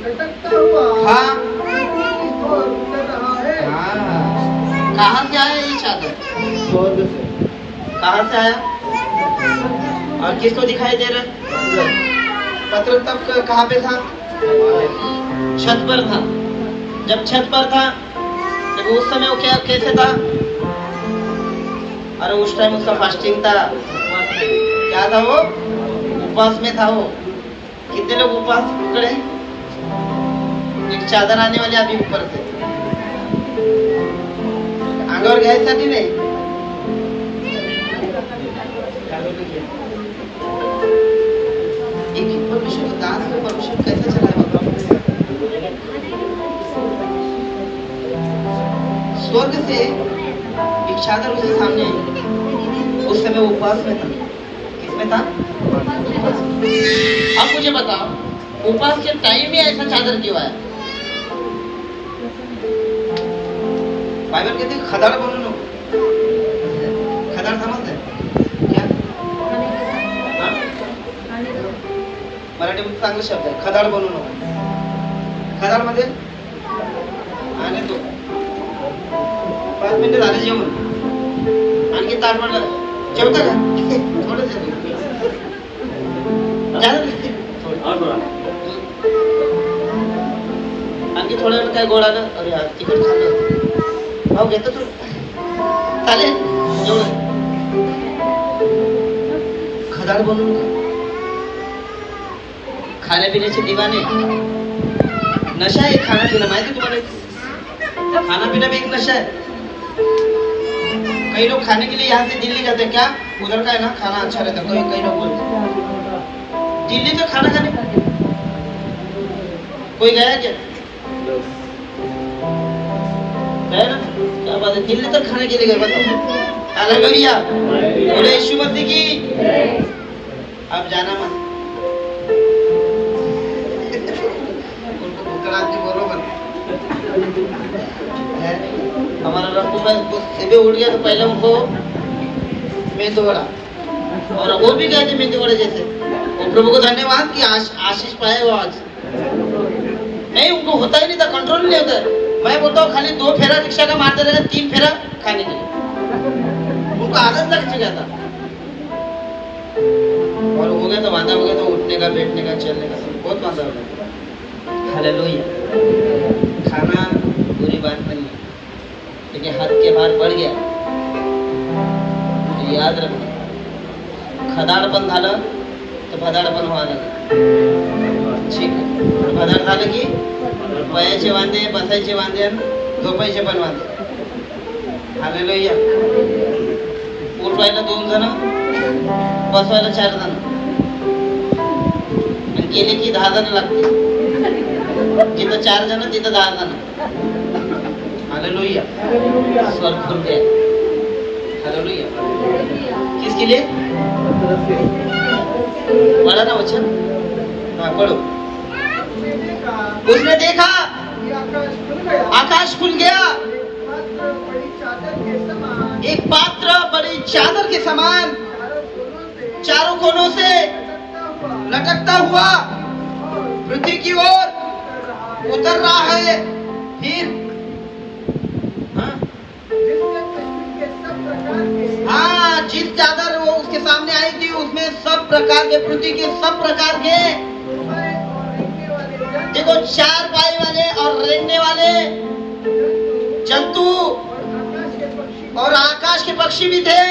लटकता हुआ हाँ की ओर उतर रहा है। हाँ। कहाँ से आया ये चादर? स्वर्ग से। कहाँ से आया और किसको दिखाई दे रहा है? पत्र तब कहाँ पे था? छत पर था। जब छत पर था, जब उस समय वो क्या कैसे था? अरे उस टाइम उसका फास्टिंग था। क्या था वो? उपवास में था वो। कितने लोग उपवास पकड़े? एक चादर आने वाले अभी ऊपर थे, अंगावर घ्यायसाठी नाही। एक परमेश्वर का दास को परमेश्वर कैसे चलाए बताओ? स्वर्ग से एक चादर उसके सामने आई। उस समय वो उपवास में था। किसमें था? अब मुझे बताओ, उपवास के टाइम में ऐसा चादर क्यों आया? बाइबल कहते हैं खदाड़ बनू नको। खदाड़ समझते हैं क्या? मराठीमध्ये चांगला शब्द आहे, खदाड बनू नको। खदाड मध्ये आणि तो 5 मिनिटं झाले जेवण, आणखी ताट म्हटलं जेवता का? थोडंच आणखी थोड्या वेळ काय गोड आलं, अरे यार तिखट खाल्लं, भाऊ घेतो तू, चालेल जेवण। खदाड बनू नका। खाण्यापिण्याचे दिवाने, नशा आहे खाना पीना, माहिती तुम्हाला? खाना पीना भी एक नशा है। कई लोग खाने के लिए यहाँ से दिल्ली जाते हैं, क्या उधर का है ना खाना अच्छा रहता है, कई लोग बोलते दिल्ली तो खाना खाने। कोई गया क्या? गया ना? क्या बात है, दिल्ली तक खाने के लिए गए बताओ। हालेलुया, बोले यीशु मसीह की। अब जाना मत, बरोबर हमारा रफ्तू सुबह उठ गया तो पहले उनको मेंदू वड़ा, और वो भी गए थे मेंदू वड़े जैसे। और प्रभु को धन्यवाद कि आशीष पाए वो आज। नहीं, उनको होता ही नहीं था, कंट्रोल नहीं होता है। मैं बोलता हूँ खाली 2 फेरा रिक्शा का मारते रहेगा, 3 फेरा खाने के लिए। उनको आदत लग चुका था, और हो गया तो वादा हो गया तो उठने का, बैठने का, चलने का, सब बहुत वादा हो गया। हालेलुया। खाना बुरी बात नहीं है, लेकिन हद के बाहर बढ़ गया तो याद रखना, खदाडपण झालं तर भदाडपण व्हावं लागेल। ठीक आहे, भदाड झालं की वयाचे वांदे, बसायचे वांदे आणि झोपायचे पण वांदे। हालेलुया। उठवायला 2 जण, बसवायला 4 जण, आणि गेले की 10 जण लागते। जिथं 4 जण तिथं 10 जण। हालेलुया। स्वर्ग खुल गया। हालेलुया। किसके लिए? पढ़ा ना वचन? हाँ पढ़ो। उसने देखा आकाश खुल गया, एक पात्र बड़ी चादर के समान चारों कोनों से लटकता हुआ पृथ्वी की ओर उतर रहा है। फिर हाँ, जिस चादर वो उसके सामने आई थी उसमें सब प्रकार के, पृथ्वी के सब प्रकार के, देखो 4 पाई वाले और रेंगने वाले जंतु और आकाश के पक्षी भी थे।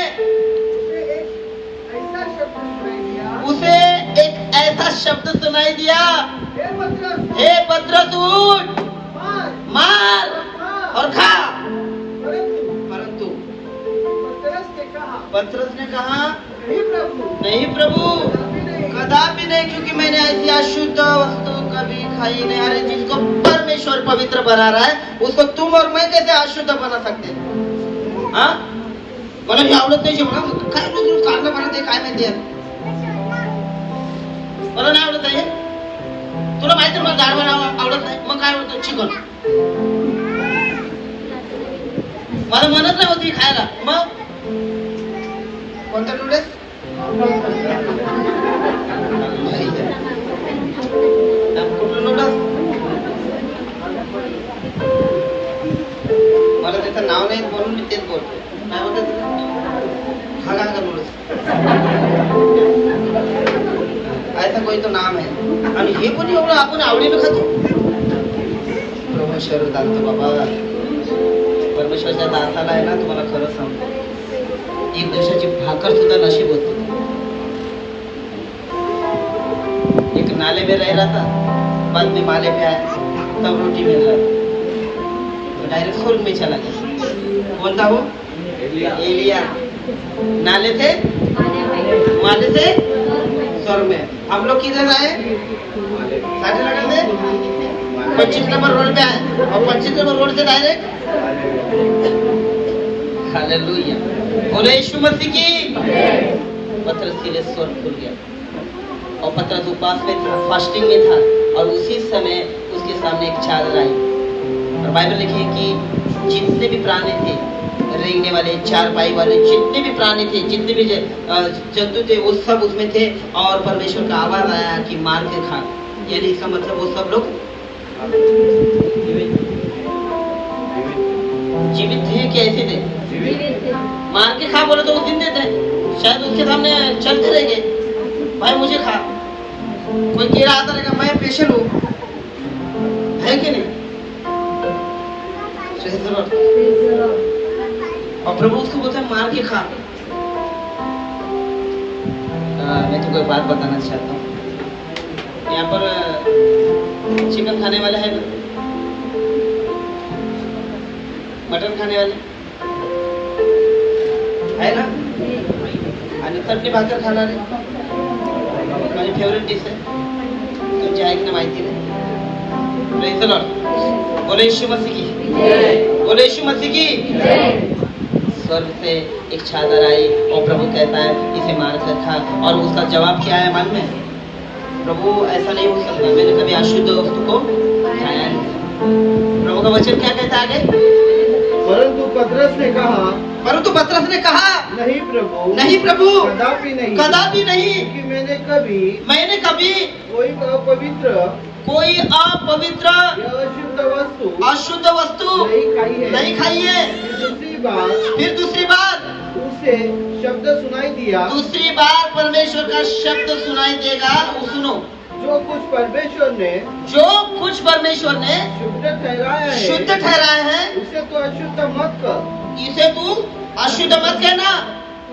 उसे एक ऐसा शब्द सुनाई दिया, हे पतरस उठ, मार और खा। परंतु पतरस ने कहा, नहीं प्रभु, कदापि नहीं, क्योंकि मैंने ऐसी अशुद्ध वस्तु कभी खाई नहीं। अरे जिसको परमेश्वर पवित्र बना रहा है उसको तुम और मैं कैसे अशुद्ध बना सकते हैं? हाँ, मला हे आवडत नाही जेवण, काय रोज कारण बनवते काय माहिती आहे, मला नाही आवडत आहे। तुला माहिती आहे मला डाळ बनावं आवडत नाही, मग काय आवडतं? चिकन। मला म्हणत नाही होती खायला, मग कोणता नूडल्स? कुठलं नूडल्स? मला त्याचं नाव नाही म्हणून मी तेच बोलतो। काय बोलतात त्याचं? खागा नूडल्स ऐसा कोई तो नाम है आणि हे पण एवढं आपण आवडीनं खातो. परमेश्वर दानतो बाबा. परमेश्वरच्या दाताला आहे ना, तुम्हाला खरं सांगतो, एक दिवसाची भाकर सुद्धा नशीब होती. एक नाले में रह रहा था, बाद में माले पे आया, तब रोटी मिल रहा था, तो डायरेक्ट स्वर्ग में चला गया. कौन था वो? एलिया. नाले थे, माले थे, स्वर्ग में. हम लोग किधर आए? 60 नगर से 25 नंबर रोड पे आए, और 25 नंबर रोड से डायरेक्ट. हालेलुया. बोले यीशु मसीह की. पतरस के लिए स्वर्ग खुल गया, और पतरस उपवास में था, फास्टिंग में था, और उसी समय उसके सामने एक चादर आई. और बाइबल लिखी है कि जितने भी प्राणी थे, रेंगने वाले, चार पाई वाले, जितने भी प्राणी थे, जितने भी जंतु थे, वो सब उसमें थे. और परमेश्वर का आवाज आया कि मार के खा. यानी इसका मतलब वो सब लोग जीवित थे कि ऐसे थे? मार के खा बोले तो वो जिंदे थे. शायद उसके सामने चलते रह गए, भाई मुझे खा. कोई कह रहा आता रहेगा मैं पेशेंट हूँ, है कि नहीं? और प्रभु उसको बोलता है मार के खा. मैं तुमको एक बात बताना चाहता हूँ. यहाँ पर चिकन खाने वाले हैं ना, मटन खाने वाले है ना, आणि चटणी भाकर खाणारे. माझी फेवरेट डिश आहे, तुमची आहे की माहिती नाही. Praise the Lord. बोले यीशु मसीह की. बोले यीशु मसीह की. स्वर्ग से एक चादर आई, और प्रभु कहता है इसे मार कर खा. और उसका जवाब क्या है मन में? प्रभु ऐसा नहीं हो सकता, मैंने कभी अशुद्ध वस्तु को खाया नहीं. प्रभु का वचन क्या कहता है आगे? परंतु पतरस ने कहा, नहीं प्रभु, नहीं प्रभु, कदापि नहीं, कदापि नहीं, कि मैंने कभी कोई अपवित्र या अशुद्ध वस्तु नहीं खाई है. फिर दूसरी बार उसे शब्द सुनाई दिया. दूसरी बार परमेश्वर का शब्द सुनाई देगा. सुनो, जो कुछ परमेश्वर ने शुद्ध ठहराया है, उसे तो अशुद्ध मत कर. इसे तू अशुद्ध मत कहना.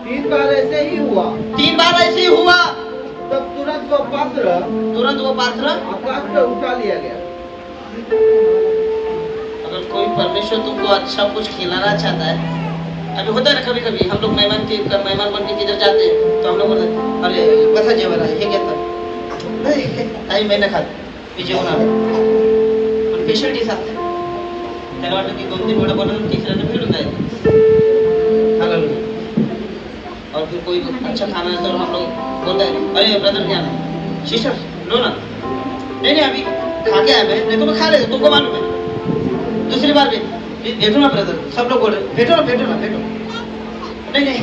3 बार ऐसे ही हुआ. तब तुरंत वो पात्र आकाश में उठा लिया गया. अगर कोई परमेश्वर तुमको अच्छा कुछ खिलाना चाहता है, अभी होता है ना कभी कभी हम लोग मेहमान बन के किधर जाते हैं, तो हम लोग बोलते हैं अरे कसा जेवण आहे, हे घेतात. काही महिना खात मी जेवण आलो, पण स्पेशल डिश असते. त्याला वाटतं की 2-3 वेळा बनवून तिसऱ्याने फिरून जायचं. हालेलुया. और फिर कोई अच्छा खाना है तो हम लोग बोलते हैं अरे ब्रदर क्या ना, सिस्टर लो ना. नहीं अभी खा के आया मैं, नहीं तो मैं खा लेता, तुमको मालूम है. दूसरी बार भी बैठो ना ब्रदर, सब लोग बोल रहे बैठो ना. नहीं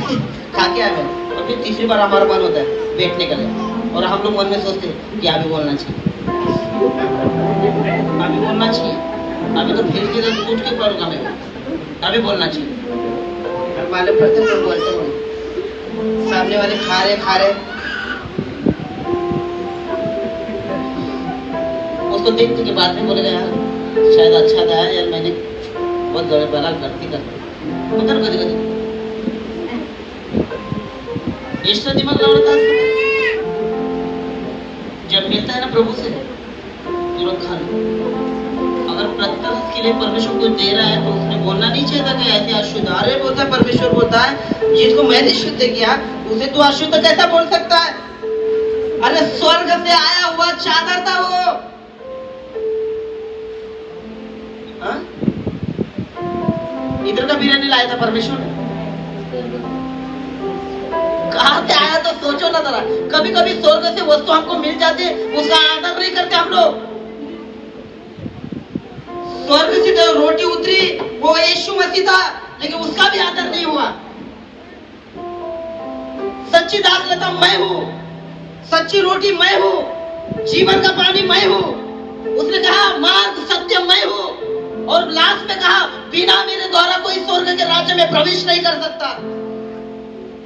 खा के आया मैं. और फिर तीसरी बार हमारा मन होता है बैठने का लिए, और हम लोग मन में सोचते हैं कि अभी बोलना चाहिए, अभी तो फिर के टूट के पड़ूंगा मैं, अभी बोलना चाहिए. मालूम पड़ते हैं बोलते हैं, सामने वाले खा रहे उसको देखते कि बाद में बोलेगा यार शायद अच्छा था यार, मैंने बहुत बड़ा गलती कर उधर कधी एक्स्ट्रा दिमाग लावता. जब मिलता है ना प्रभु से तुरंत खा लो. अगर प्रत्यक्ष के लिए परमेश्वर कुछ दे रहा है तो उसने बोलना नहीं चाहिए था कि ऐसे अशुद्ध. अरे बोलता है, परमेश्वर बोलता है जिसको मैंने शुद्ध किया उसे तू अशुद्ध कैसा बोल सकता है? अरे स्वर्ग से आया हुआ चादर था वो. इधर का बिरयानी लाया था परमेश्वर ने, कहाँ से आया तो सोचो ना जरा. कभी कभी स्वर्ग से वस्तु हमको मिल जाती है, उसका आदर नहीं करते हम लोग. स्वर्ग से जो रोटी उतरी वो यीशु मसीह था, लेकिन उसका भी आदर नहीं हुआ. सच्ची दाखलता मैं हूँ, सच्ची रोटी मैं हूँ, जीवन का पानी मैं हूँ. उसने कहा मार्ग सत्य मैं हूँ, और लास्ट में कहा बिना मेरे द्वारा कोई स्वर्ग के राज्य में प्रवेश नहीं कर सकता.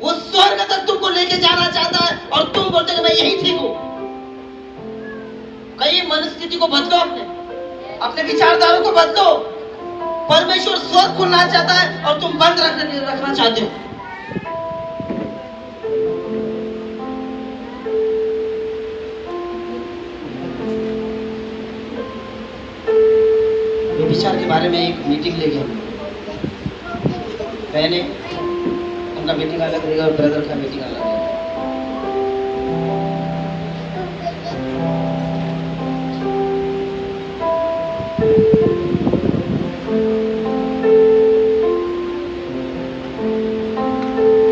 वो स्वर्ग तक तुमको लेके जाना चाहता है, और तुम बोलते कि मैं यही ठीक हूँ. स्थिति को बदलो, अपने विचारधारा को बदलो। परमेश्वर स्वर्ग खोलना चाहता है और तुम बंद रखना चाहते हो। विचार के बारे में एक मीटिंग ले गया, बहने उनका मीटिंग अलग रहेगा और ब्रदर का मीटिंग अलग रहेगा।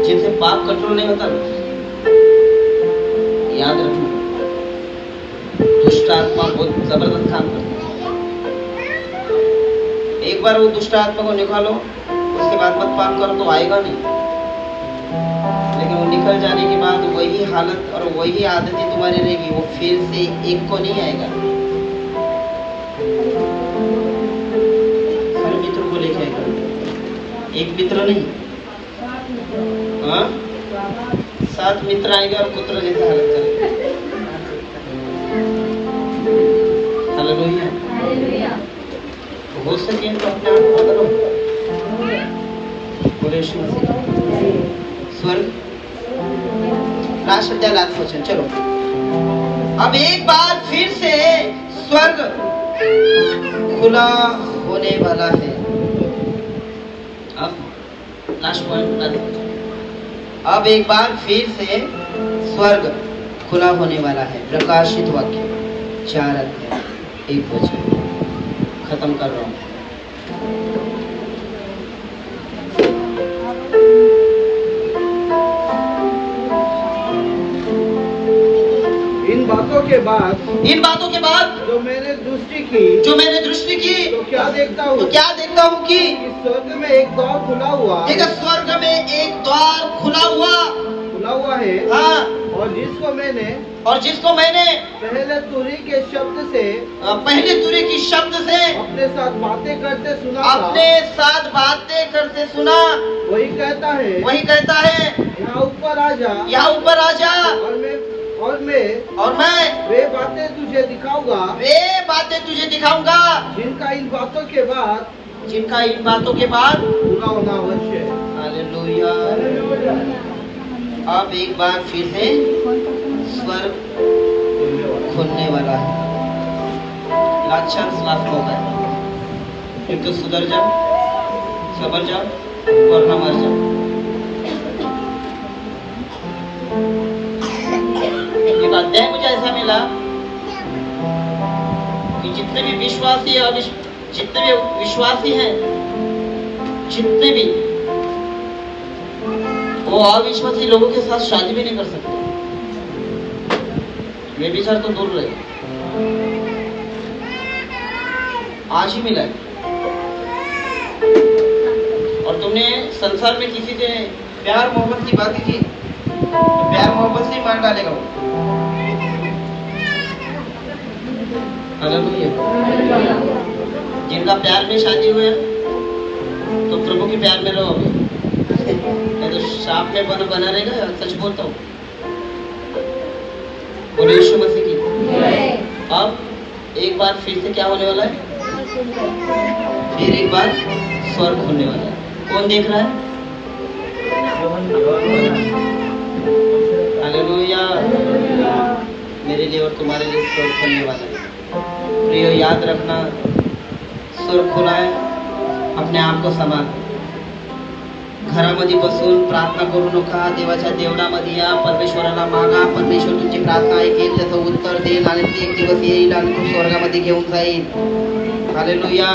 जिनसे पाप कंट्रोल नहीं होता, याद रखना, दुष्ट आत्मा बहुत जबरदस्त काम करता है। एक बार वो दुष्ट आत्मा को निकालो, उसके बाद मत पाप करो तो आएगा नहीं, लेकिन वो निकल जाने के बाद वही हालत और वही आदतें तुम्हारी रहेगी, वो फिर से एक को नहीं आएगा। सारे मित्रों को लेके आएगा, एक मित्र नहीं, हाँ 7 मित्र आएंगे और पुत्र जैसे हालत करेंगे। हालेलुया। हो सके तो अपने आप को बदलो। बोले स्वर्ग लास्ट अध्याय लास्ट वचन। चलो अब एक बार फिर से स्वर्ग खुला होने वाला है। अब लास्ट पॉइंट, अब एक बार फिर से स्वर्ग खुला होने वाला है। प्रकाशित वाक्य 4 अध्याय 1 वचन। खत्म कर रहा हूं। इन बातों के बाद जो मैंने दृष्टि की तो क्या देखता हूँ कि स्वर्ग में एक द्वार खुला हुआ, स्वर्ग में एक द्वार खुला हुआ है। हाँ। और जिसको मैंने पहले तुरी के शब्द से अपने साथ बातें करते सुना, वही कहता है यहाँ ऊपर आ जा और मैं वे बातें तुझे दिखाऊंगा जिनका इन बातों के बाद पूरा होना अवश्य है। हालेलुया। अब एक बार फिर से स्वर्ग खुलने वाला है। लास्ट मौका है, फिर तो सुधर जाओ, सबर जाओ और न मर जाओ। एक अध्याय मुझे ऐसा मिला कि जितने भी विश्वासी हैं, जितने भी वो अविश्वासी लोगों के साथ शादी भी नहीं कर सकते। ये विचार तो दूर रहे, आज ही मिला है। और तुमने संसार में किसी से प्यार मोहब्बत की बात की, प्यार मोहब्बत से मार डालेगा वो। जिनका प्यार में शादी हुए तो प्रभु के प्यार में रहो, नहीं तो सांप में बना रहेगा। सच बोलता हूँ, बोले यीशु मसीह की। अब एक बार फिर से क्या होने वाला है? फिर एक बार स्वर्ग खुलने वाला है। कौन देख रहा है? हालेलुया। मेरे लिए और तुम्हारे लिए स्वर्ग खुलने वाला है। प्रिय, याद रखना, स्वर्ग खुला है, अपने आप को संभाल। घरामध्ये बसून प्रार्थना करू नका, देवाच्या देवळामध्ये या, परमेश्वराला मागा, परमेश्वर तुमची प्रार्थना ऐकेल, त्याचं उत्तर देईल आणि एक दिवस येईल आणि तो स्वर्गामध्ये घेऊन जाईल। हालेलुया।